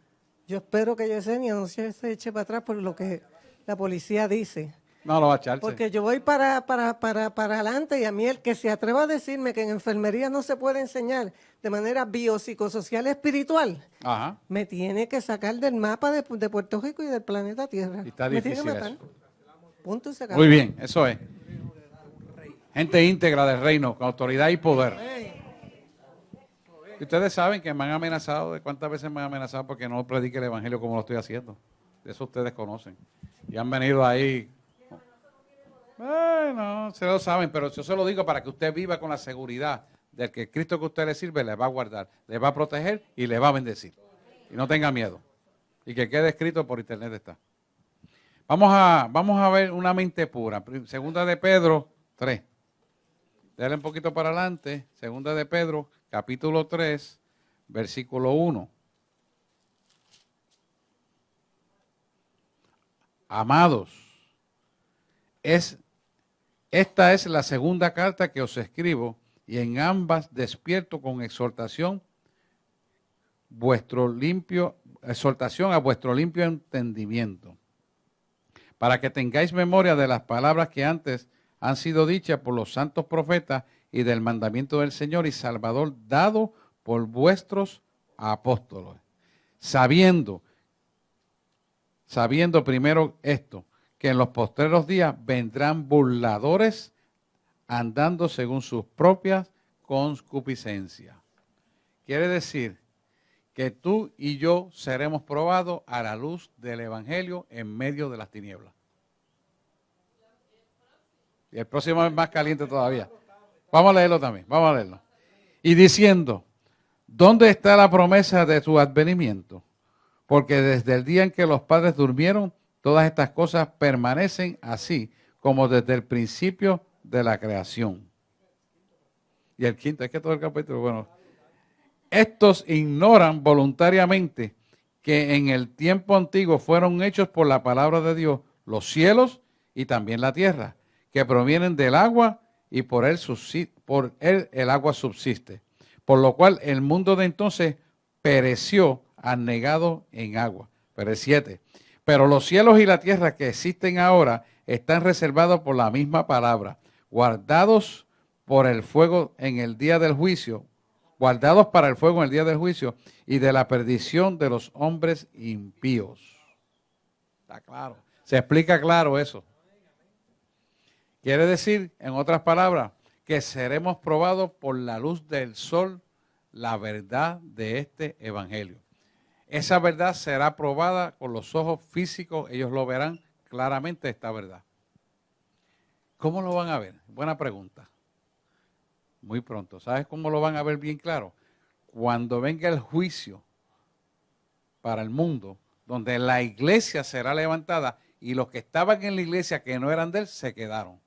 yo espero que Yesenia no se eche para atrás por lo que la policía dice. No lo va a echarse. Porque yo voy para adelante y a mí el que se atreva a decirme que en enfermería no se puede enseñar de manera biopsicosocial espiritual, Ajá. me tiene que sacar del mapa de Puerto Rico y del planeta Tierra. Y está me tiene difícil que matar. eso. Punto y se acabó. Muy bien, eso es. Gente íntegra del reino, con autoridad y poder. Y ustedes saben que me han amenazado, ¿de cuántas veces me han amenazado porque no predique el evangelio como lo estoy haciendo? De eso ustedes conocen. Y han venido ahí. Bueno, se lo saben, pero yo se lo digo para que usted viva con la seguridad de que el Cristo que usted le sirve le va a guardar, le va a proteger y le va a bendecir. Y no tenga miedo. Y que quede escrito por internet está. Vamos a ver una mente pura. Segunda de Pedro 3. Dale un poquito para adelante. Segunda de Pedro, capítulo 3, versículo 1. Amados, esta es la segunda carta que os escribo, y en ambas despierto con exhortación a vuestro limpio entendimiento, para que tengáis memoria de las palabras que antes han sido dichas por los santos profetas y del mandamiento del Señor y Salvador dado por vuestros apóstoles, sabiendo primero esto, que en los postreros días vendrán burladores andando según sus propias concupiscencias. Quiere decir que tú y yo seremos probados a la luz del Evangelio en medio de las tinieblas. Y el próximo es más caliente todavía. Vamos a leerlo también, vamos a leerlo. Y diciendo, ¿dónde está la promesa de tu advenimiento? Porque desde el día en que los padres durmieron, todas estas cosas permanecen así, como desde el principio de la creación. Y el quinto, es que todo el capítulo, bueno. Estos ignoran voluntariamente que en el tiempo antiguo fueron hechos por la palabra de Dios los cielos y también la tierra, que provienen del agua y por él el agua subsiste. Por lo cual el mundo de entonces pereció anegado en agua. Pero 7. Pero los cielos y la tierra que existen ahora están reservados por la misma palabra, guardados por el fuego en el día del juicio, guardados para el fuego en el día del juicio y de la perdición de los hombres impíos. Está claro. Se explica claro eso. Quiere decir, en otras palabras, que seremos probados por la luz del sol, la verdad de este evangelio. Esa verdad será probada con los ojos físicos, ellos lo verán claramente esta verdad. ¿Cómo lo van a ver? Buena pregunta. Muy pronto. ¿Sabes cómo lo van a ver bien claro? Cuando venga el juicio para el mundo, donde la iglesia será levantada y los que estaban en la iglesia que no eran de él se quedaron.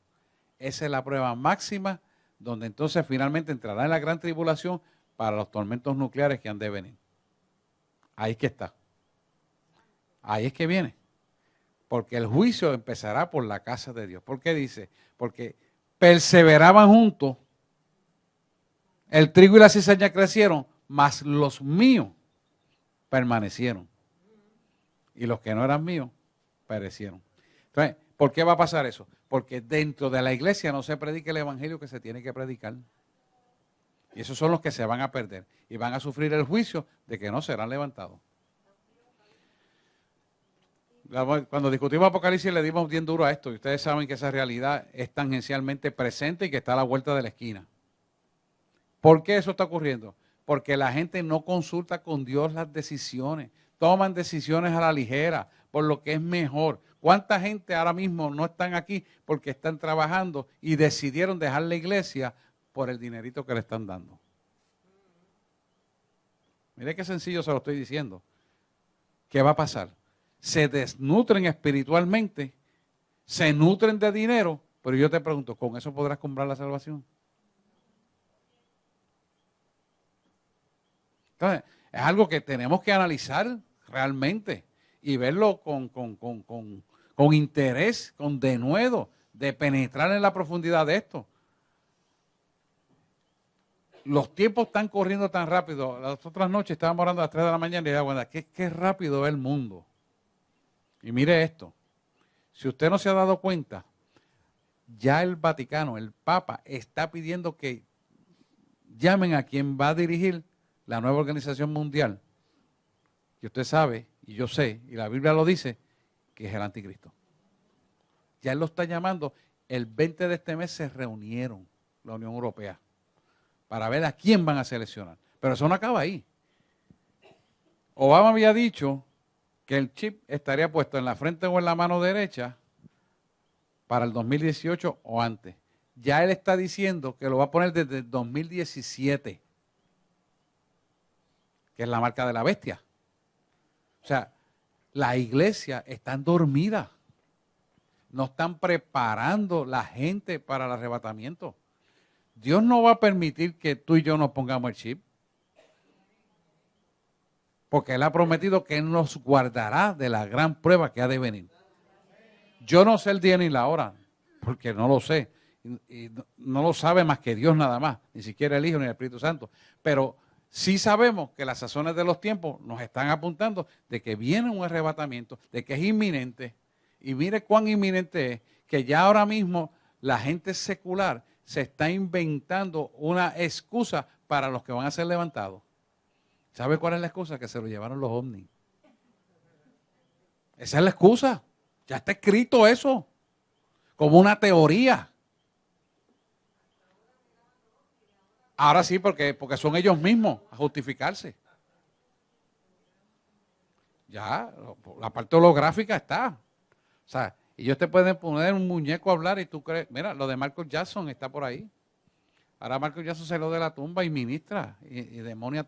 Esa es la prueba máxima, donde entonces finalmente entrará en la gran tribulación para los tormentos nucleares que han de venir. Ahí es que está. Ahí es que viene. Porque el juicio empezará por la casa de Dios. ¿Por qué dice? Porque perseveraban juntos, el trigo y la cizaña crecieron, mas los míos permanecieron. Y los que no eran míos perecieron. Entonces, ¿por qué va a pasar eso? Porque dentro de la iglesia no se predica el evangelio que se tiene que predicar. Y esos son los que se van a perder y van a sufrir el juicio de que no serán levantados. Cuando discutimos Apocalipsis le dimos bien duro a esto y ustedes saben que esa realidad es tangencialmente presente y que está a la vuelta de la esquina. ¿Por qué eso está ocurriendo? Porque la gente no consulta con Dios las decisiones, toman decisiones a la ligera por lo que es mejor. ¿Cuánta gente ahora mismo no están aquí porque están trabajando y decidieron dejar la iglesia por el dinerito que le están dando? Mire qué sencillo se lo estoy diciendo. ¿Qué va a pasar? Se desnutren espiritualmente, se nutren de dinero, pero yo te pregunto, ¿con eso podrás comprar la salvación? Entonces, es algo que tenemos que analizar realmente y verlo con interés, con denuedo, de penetrar en la profundidad de esto. Los tiempos están corriendo tan rápido. Las otras noches estábamos orando a las 3 de la mañana y decía, bueno, qué rápido va el mundo. Y mire esto, si usted no se ha dado cuenta, ya el Vaticano, el Papa, está pidiendo que llamen a quien va a dirigir la nueva organización mundial, que usted sabe, y yo sé, y la Biblia lo dice, que es el anticristo. Ya él lo está llamando el 20 de este mes se reunieron la Unión Europea para ver a quién van a seleccionar. Pero eso no acaba ahí. Obama había dicho que el chip estaría puesto en la frente o en la mano derecha para el 2018 o antes. Ya él está diciendo que lo va a poner desde el 2017, que es la marca de la bestia. O sea, la iglesia está dormida. No están preparando la gente para el arrebatamiento. Dios no va a permitir que tú y yo nos pongamos el chip. Porque Él ha prometido que Él nos guardará de la gran prueba que ha de venir. Yo no sé el día ni la hora, porque no lo sé. Y no lo sabe más que Dios nada más, ni siquiera el Hijo ni el Espíritu Santo. Pero sí sabemos que las sazones de los tiempos nos están apuntando de que viene un arrebatamiento, de que es inminente. Y mire cuán inminente es que ya ahora mismo la gente secular se está inventando una excusa para los que van a ser levantados. ¿Sabe cuál es la excusa? Que se lo llevaron los ovnis. Esa es la excusa. Ya está escrito eso, como una teoría. Ahora sí, porque son ellos mismos a justificarse. Ya, la parte holográfica está. O sea, ellos te pueden poner un muñeco a hablar y tú crees, mira, lo de Michael Jackson está por ahí. Ahora Michael Jackson salió de la tumba y ministra y demonia,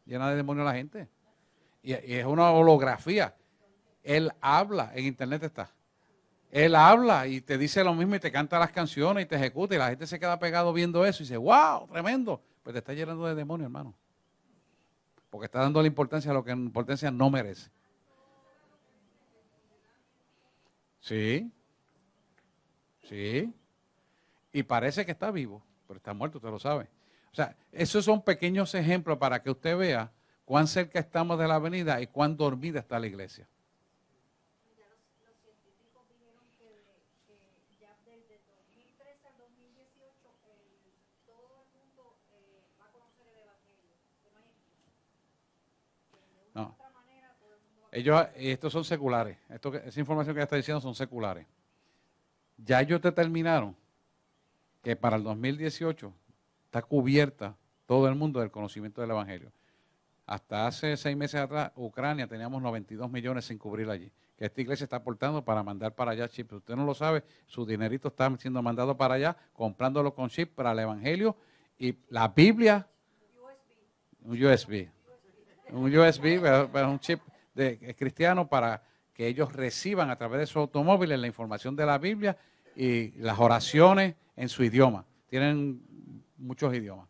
llena de demonios a la gente. Y es una holografía. Él habla, en internet está. Él habla y te dice lo mismo y te canta las canciones y te ejecuta y la gente se queda pegado viendo eso y dice, wow, tremendo. Pues te está llenando de demonios, hermano. Porque está dando la importancia a lo que en importancia no merece. Sí. Sí. Y parece que está vivo, pero está muerto, usted lo sabe. O sea, esos son pequeños ejemplos para que usted vea cuán cerca estamos de la venida y cuán dormida está la iglesia. Ya los científicos dijeron que ya desde 2013 al 2018 todo el mundo va a conocer el Evangelio. Que no hay excusa. De una u otra manera todo el mundo va a Ellos, estos son seculares. Esa información que ella está diciendo son seculares. Ya ellos determinaron que para el 2018 está cubierta todo el mundo del conocimiento del Evangelio. Hasta hace 6 meses atrás, Ucrania, teníamos 92 millones sin cubrir allí. Que esta iglesia está aportando para mandar para allá chips. Usted no lo sabe, su dinerito está siendo mandado para allá, comprándolo con chip para el Evangelio. Y la Biblia, un USB, pero un chip cristiano para que ellos reciban a través de sus automóviles la información de la Biblia y las oraciones en su idioma. Tienen muchos idiomas.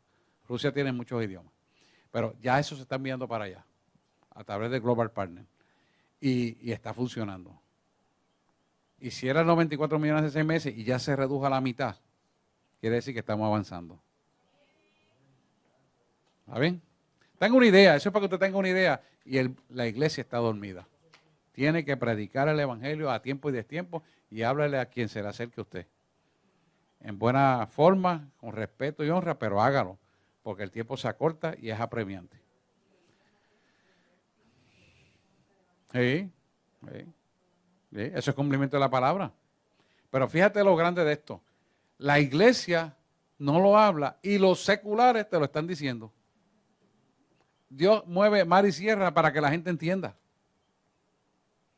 Rusia tiene muchos idiomas. Pero ya eso se está enviando para allá, a través de Global Partner. Y está funcionando. Y si eran 94 millones de 6 meses y ya se redujo a la mitad, quiere decir que estamos avanzando. ¿Está bien? Tenga una idea, eso es para que usted tenga una idea. Y la iglesia está dormida. Tiene que predicar el Evangelio a tiempo y destiempo y háblale a quien se le acerque a usted. En buena forma, con respeto y honra, pero hágalo, porque el tiempo se acorta y es apremiante. Sí, eso es cumplimiento de la palabra. Pero fíjate lo grande de esto. La iglesia no lo habla y los seculares te lo están diciendo. Dios mueve mar y sierra para que la gente entienda.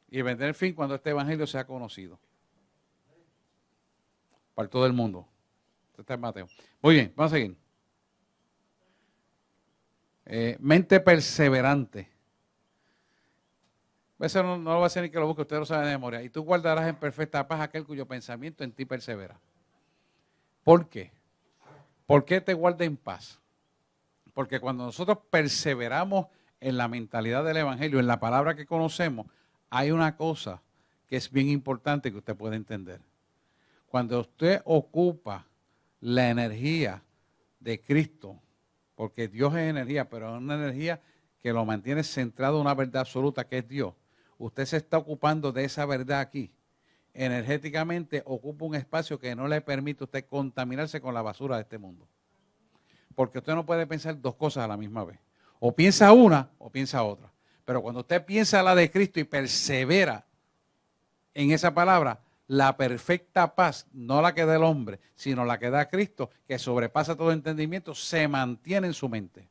Y vendrá el fin cuando este evangelio sea conocido. Para todo el mundo. Este está en Mateo. Muy bien, vamos a seguir. Mente perseverante. Eso no lo va a hacer ni que lo busque, usted lo sabe de memoria. Y tú guardarás en perfecta paz aquel cuyo pensamiento en ti persevera. ¿Por qué? ¿Por qué te guarda en paz? Porque cuando nosotros perseveramos en la mentalidad del evangelio, en la palabra que conocemos, hay una cosa que es bien importante que usted puede entender. Cuando usted ocupa la energía de Cristo, porque Dios es energía, pero es una energía que lo mantiene centrado en una verdad absoluta que es Dios. Usted se está ocupando de esa verdad aquí. Energéticamente ocupa un espacio que no le permite a usted contaminarse con la basura de este mundo. Porque usted no puede pensar dos cosas a la misma vez. O piensa una o piensa otra. Pero cuando usted piensa la de Cristo y persevera en esa palabra, la perfecta paz, no la que da el hombre, sino la que da Cristo, que sobrepasa todo entendimiento, se mantiene en su mente.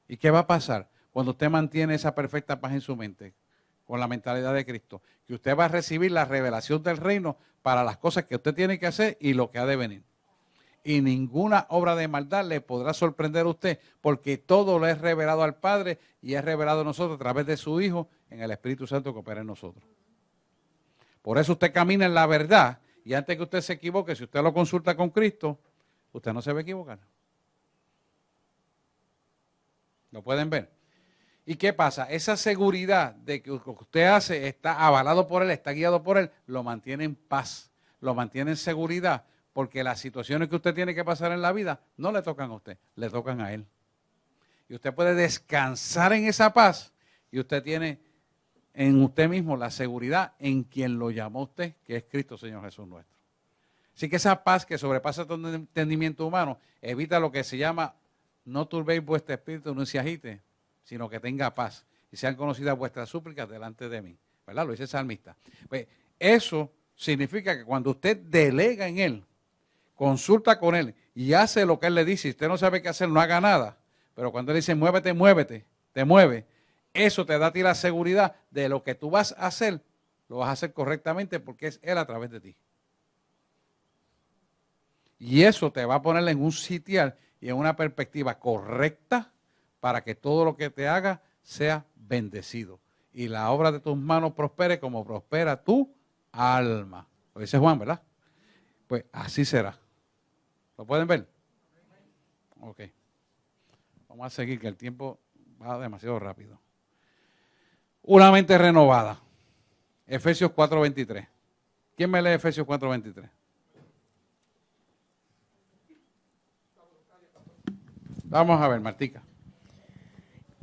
¿Y qué va a pasar cuando usted mantiene esa perfecta paz en su mente, con la mentalidad de Cristo? Que usted va a recibir la revelación del reino para las cosas que usted tiene que hacer y lo que ha de venir. Y ninguna obra de maldad le podrá sorprender a usted, porque todo lo es revelado al Padre y es revelado a nosotros a través de su Hijo en el Espíritu Santo que opera en nosotros. Por eso usted camina en la verdad, y antes que usted se equivoque, si usted lo consulta con Cristo, usted no se va a equivocar. ¿Lo pueden ver? ¿Y qué pasa? Esa seguridad de que lo que usted hace está avalado por Él, está guiado por Él, lo mantiene en paz, lo mantiene en seguridad, porque las situaciones que usted tiene que pasar en la vida no le tocan a usted, le tocan a Él. Y usted puede descansar en esa paz, y usted tiene en usted mismo la seguridad en quien lo llamó a usted, que es Cristo Señor Jesús nuestro. Así que esa paz que sobrepasa todo entendimiento humano evita lo que se llama: no turbéis vuestro espíritu, no se agite, sino que tenga paz y sean conocidas vuestras súplicas delante de mí. ¿Verdad? Lo dice el salmista. Pues eso significa que cuando usted delega en Él, consulta con Él y hace lo que Él le dice, y usted no sabe qué hacer, no haga nada, pero cuando Él dice muévete, muévete, te mueve, eso te da a ti la seguridad de lo que tú vas a hacer, lo vas a hacer correctamente porque es Él a través de ti. Y eso te va a poner en un sitial y en una perspectiva correcta para que todo lo que te haga sea bendecido. Y la obra de tus manos prospere como prospera tu alma. Lo dice Juan, ¿verdad? Pues así será. ¿Lo pueden ver? Ok. Vamos a seguir, que el tiempo va demasiado rápido. Una mente renovada. Efesios 4:23. ¿Quién me lee Efesios 4:23? Vamos a ver, Martica.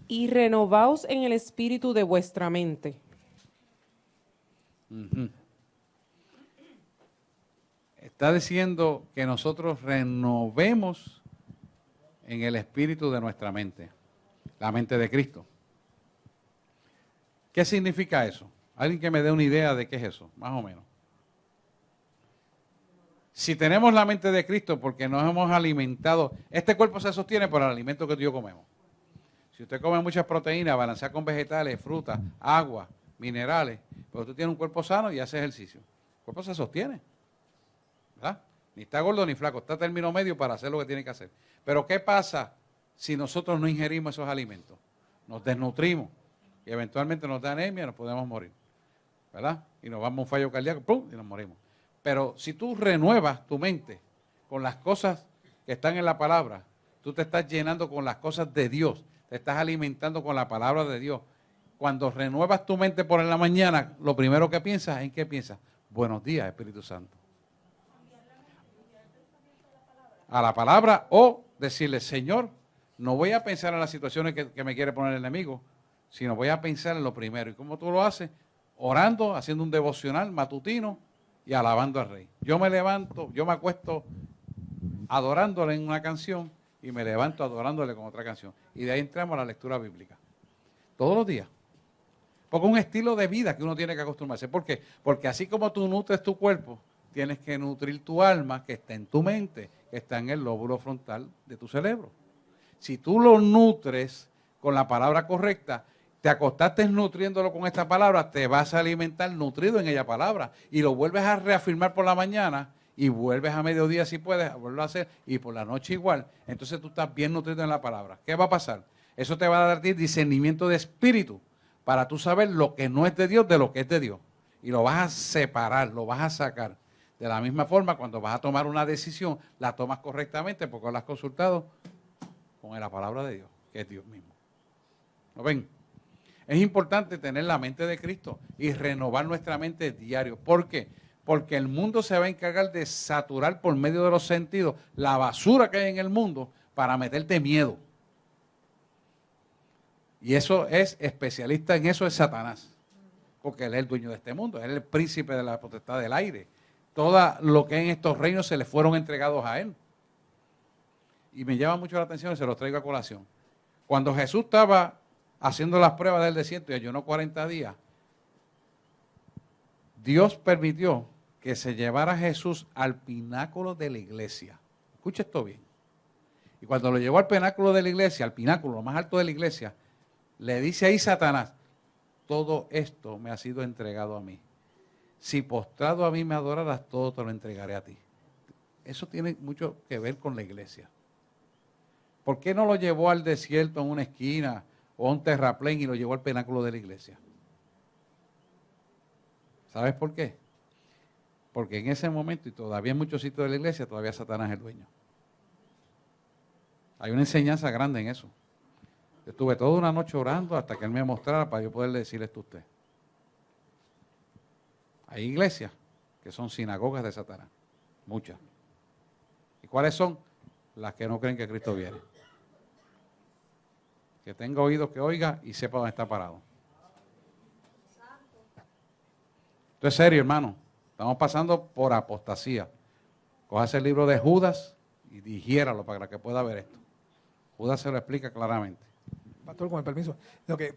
Y renovaos en el espíritu de vuestra mente. Está diciendo que nosotros renovemos en el espíritu de nuestra mente, la mente de Cristo. ¿Qué significa eso? Alguien que me dé una idea de qué es eso, más o menos. Si tenemos la mente de Cristo porque nos hemos alimentado, este cuerpo se sostiene por el alimento que tú y yo comemos. Si usted come muchas proteínas, balancea con vegetales, frutas, agua, minerales, pero usted tiene un cuerpo sano y hace ejercicio. El cuerpo se sostiene, ¿verdad? Ni está gordo ni flaco, está a término medio para hacer lo que tiene que hacer. Pero ¿qué pasa si nosotros no ingerimos esos alimentos? Nos desnutrimos y eventualmente nos da anemia y nos podemos morir, ¿verdad? Y nos vamos a un fallo cardíaco, ¡pum!, y nos morimos. Pero si tú renuevas tu mente con las cosas que están en la palabra, tú te estás llenando con las cosas de Dios, te estás alimentando con la palabra de Dios. Cuando renuevas tu mente por en la mañana, lo primero que piensas, ¿en qué piensas? Buenos días, Espíritu Santo. A la palabra, o decirle: Señor, no voy a pensar en las situaciones que me quiere poner el enemigo, sino voy a pensar en lo primero. ¿Y cómo tú lo haces? Orando, haciendo un devocional matutino y alabando al Rey. Yo me levanto, yo me acuesto adorándole en una canción y me levanto adorándole con otra canción. Y de ahí entramos a la lectura bíblica. Todos los días. Porque es un estilo de vida que uno tiene que acostumbrarse. ¿Por qué? Porque así como tú nutres tu cuerpo, tienes que nutrir tu alma, que está en tu mente, que está en el lóbulo frontal de tu cerebro. Si tú lo nutres con la palabra correcta, te acostaste nutriéndolo con esta palabra, te vas a alimentar nutrido en ella palabra y lo vuelves a reafirmar por la mañana y vuelves a mediodía si puedes, vuelves a hacer, y por la noche igual. Entonces tú estás bien nutrido en la palabra. ¿Qué va a pasar? Eso te va a dar discernimiento de espíritu para tú saber lo que no es de Dios de lo que es de Dios. Y lo vas a separar, lo vas a sacar. De la misma forma, cuando vas a tomar una decisión, la tomas correctamente porque la has consultado con la palabra de Dios, que es Dios mismo. ¿Lo ven? Es importante tener la mente de Cristo y renovar nuestra mente diario. ¿Por qué? Porque el mundo se va a encargar de saturar por medio de los sentidos la basura que hay en el mundo para meterte miedo. Y eso es especialista en eso, es Satanás. Porque él es el dueño de este mundo, él es el príncipe de la potestad del aire. Todo lo que en estos reinos se le fueron entregados a él. Y me llama mucho la atención y se los traigo a colación. Cuando Jesús estaba haciendo las pruebas del desierto y ayunó 40 días, Dios permitió que se llevara a Jesús al pináculo de la iglesia. Escucha esto bien. Y cuando lo llevó al pináculo de la iglesia, al pináculo, lo más alto de la iglesia, le dice ahí Satanás, todo esto me ha sido entregado a mí. Si postrado a mí me adoraras, todo te lo entregaré a ti. Eso tiene mucho que ver con la iglesia. ¿Por qué no lo llevó al desierto en una esquina o a un terraplén y lo llevó al pináculo de la iglesia? ¿Sabes por qué? Porque en ese momento, y todavía en muchos sitios de la iglesia, todavía Satanás es el dueño. Hay una enseñanza grande en eso. Yo estuve toda una noche orando hasta que él me mostrara para yo poderle decirle esto a usted. Hay iglesias que son sinagogas de Satanás. Muchas. ¿Y cuáles son? Las que no creen que Cristo viene. Que tenga oídos que oiga y sepa dónde está parado. Esto es serio, hermano. Estamos pasando por apostasía. Cójase el libro de Judas y digiéralo para que pueda ver esto. Judas se lo explica claramente. Pastor, con el permiso.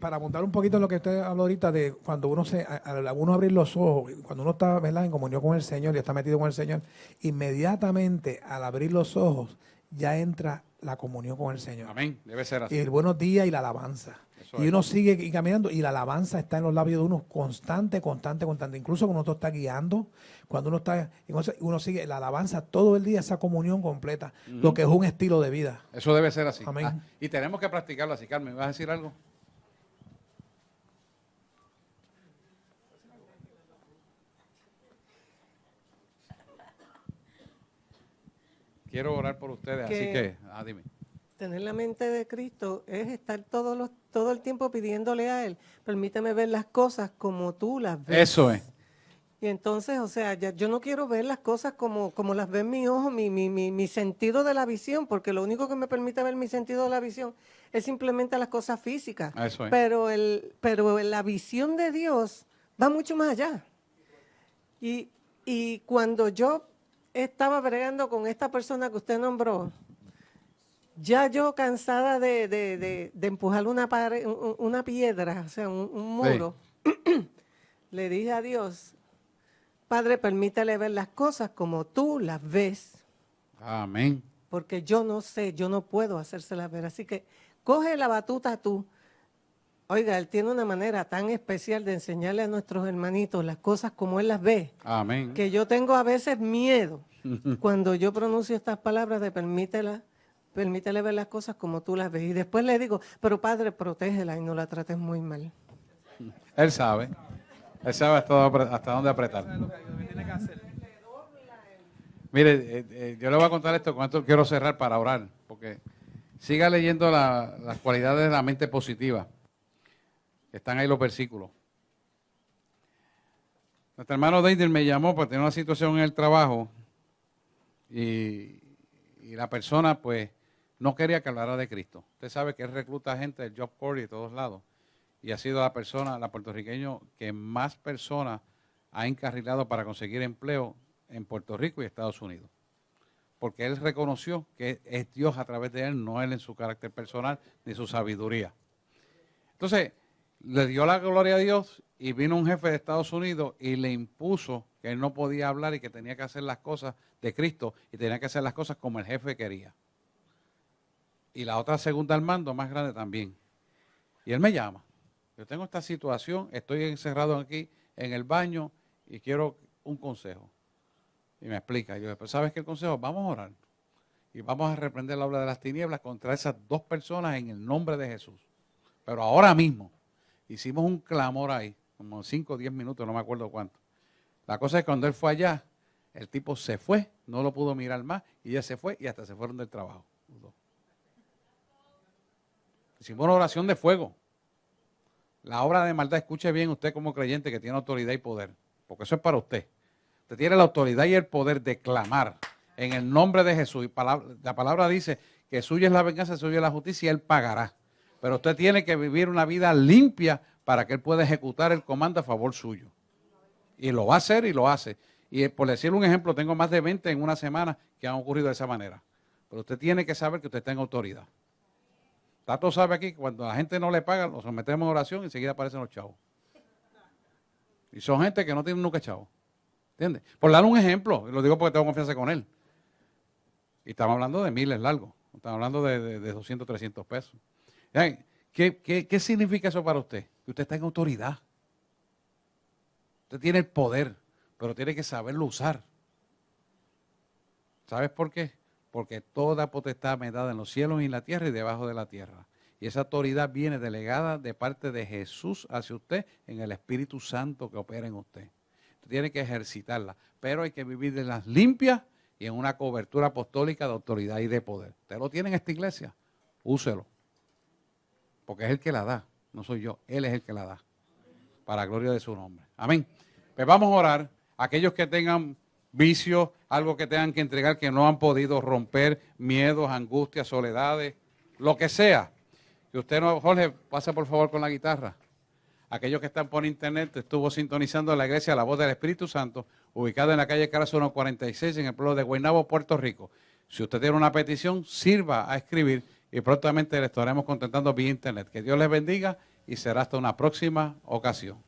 Para apuntar un poquito en lo que usted habló ahorita de cuando uno al uno abrir los ojos, cuando uno está, ¿verdad?, en comunión con el Señor y está metido con el Señor, inmediatamente al abrir los ojos ya entra la comunión con el Señor. Amén, debe ser así. Y el buenos días y la alabanza. Eso Y es. uno sigue caminando y la alabanza está en los labios de uno constante. Incluso cuando uno está guiando, cuando uno está, uno sigue la alabanza todo el día, esa comunión completa, lo que es un estilo de vida. Eso debe ser así. Amén. Y tenemos que practicarlo así. Carmen, ¿vas a decir algo? Quiero orar por ustedes, así que, dime. Tener la mente de Cristo es estar todo el tiempo pidiéndole a Él, permíteme ver las cosas como tú las ves. Eso es. Y entonces, o sea, yo no quiero ver las cosas como las ve mi ojo, mi sentido de la visión, porque lo único que me permite ver mi sentido de la visión es simplemente las cosas físicas. Eso es. Pero la visión de Dios va mucho más allá. Y cuando yo estaba bregando con esta persona que usted nombró, ya yo cansada de empujar una piedra, o sea, un muro, le dije a Dios, Padre, permítele ver las cosas como tú las ves, Amén. porque yo no sé, yo no puedo hacérselas ver. Así que coge la batuta tú. Oiga, Él tiene una manera tan especial de enseñarle a nuestros hermanitos las cosas como Él las ve, Amén. que yo tengo a veces miedo cuando yo pronuncio estas palabras de permítele ver las cosas como tú las ves. Y después le digo, pero Padre, protégela y no la trates muy mal. Él sabe. Él sabe hasta dónde apretar. Mire, yo le voy a contar esto, con esto quiero cerrar para orar, porque siga leyendo las cualidades de la mente positiva. Están ahí los versículos. Nuestro hermano David me llamó para tener una situación en el trabajo y la persona pues no quería que hablara de Cristo. Usted sabe que él recluta gente del Job Corps y de todos lados y ha sido la puertorriqueño que más personas ha encarrilado para conseguir empleo en Puerto Rico y Estados Unidos. Porque él reconoció que es Dios a través de él, no él en su carácter personal ni su sabiduría. Entonces, le dio la gloria a Dios y vino un jefe de Estados Unidos y le impuso que él no podía hablar y que tenía que hacer las cosas de Cristo y tenía que hacer las cosas como el jefe quería. Y la otra segunda al mando, más grande también. Y él me llama. Yo tengo esta situación, estoy encerrado aquí en el baño y quiero un consejo. Y me explica. Yo, pues, ¿sabes qué el consejo? Vamos a orar. Y vamos a reprender la obra de las tinieblas contra esas dos personas en el nombre de Jesús. Pero ahora mismo hicimos un clamor ahí, como 5 o 10 minutos, no me acuerdo cuánto. La cosa es que cuando él fue allá, el tipo se fue, no lo pudo mirar más, y ya se fue y hasta se fueron del trabajo. Hicimos una oración de fuego. La obra de maldad, escuche bien usted como creyente que tiene autoridad y poder, porque eso es para usted. Usted tiene la autoridad y el poder de clamar en el nombre de Jesús. Y la palabra dice que suya es la venganza, suya es la justicia y Él pagará. Pero usted tiene que vivir una vida limpia para que Él pueda ejecutar el comando a favor suyo. Y lo va a hacer y lo hace. Y por decirle un ejemplo, tengo más de 20 en una semana que han ocurrido de esa manera. Pero usted tiene que saber que usted está en autoridad. Tato sabe aquí que cuando la gente no le paga, lo sometemos a oración y enseguida aparecen los chavos. Y son gente que no tienen nunca chavo. ¿Entiendes? Por dar un ejemplo, y lo digo porque tengo confianza con él. Y estamos hablando de miles largos. Estamos hablando de 200, 300 pesos. ¿Qué significa eso para usted? Que usted está en autoridad. Usted tiene el poder, pero tiene que saberlo usar. ¿Sabes por qué? Porque toda potestad me da en los cielos y en la tierra y debajo de la tierra. Y esa autoridad viene delegada de parte de Jesús hacia usted en el Espíritu Santo que opera en usted. Usted tiene que ejercitarla, pero hay que vivir de las limpias y en una cobertura apostólica de autoridad y de poder. Usted lo tiene en esta iglesia, úselo. Porque es el que la da, no soy yo, Él es el que la da. Para la gloria de su nombre. Amén. Pues vamos a orar. Aquellos que tengan vicios, algo que tengan que entregar, que no han podido romper, miedos, angustias, soledades, lo que sea. Que usted no, Jorge, pase por favor con la guitarra. Aquellos que están por internet, estuvo sintonizando la iglesia La Voz del Espíritu Santo, ubicada en la calle Carazo 146, en el pueblo de Guaynabo, Puerto Rico. Si usted tiene una petición, sirva a escribir y prontamente le estaremos contestando vía internet. Que Dios les bendiga y será hasta una próxima ocasión.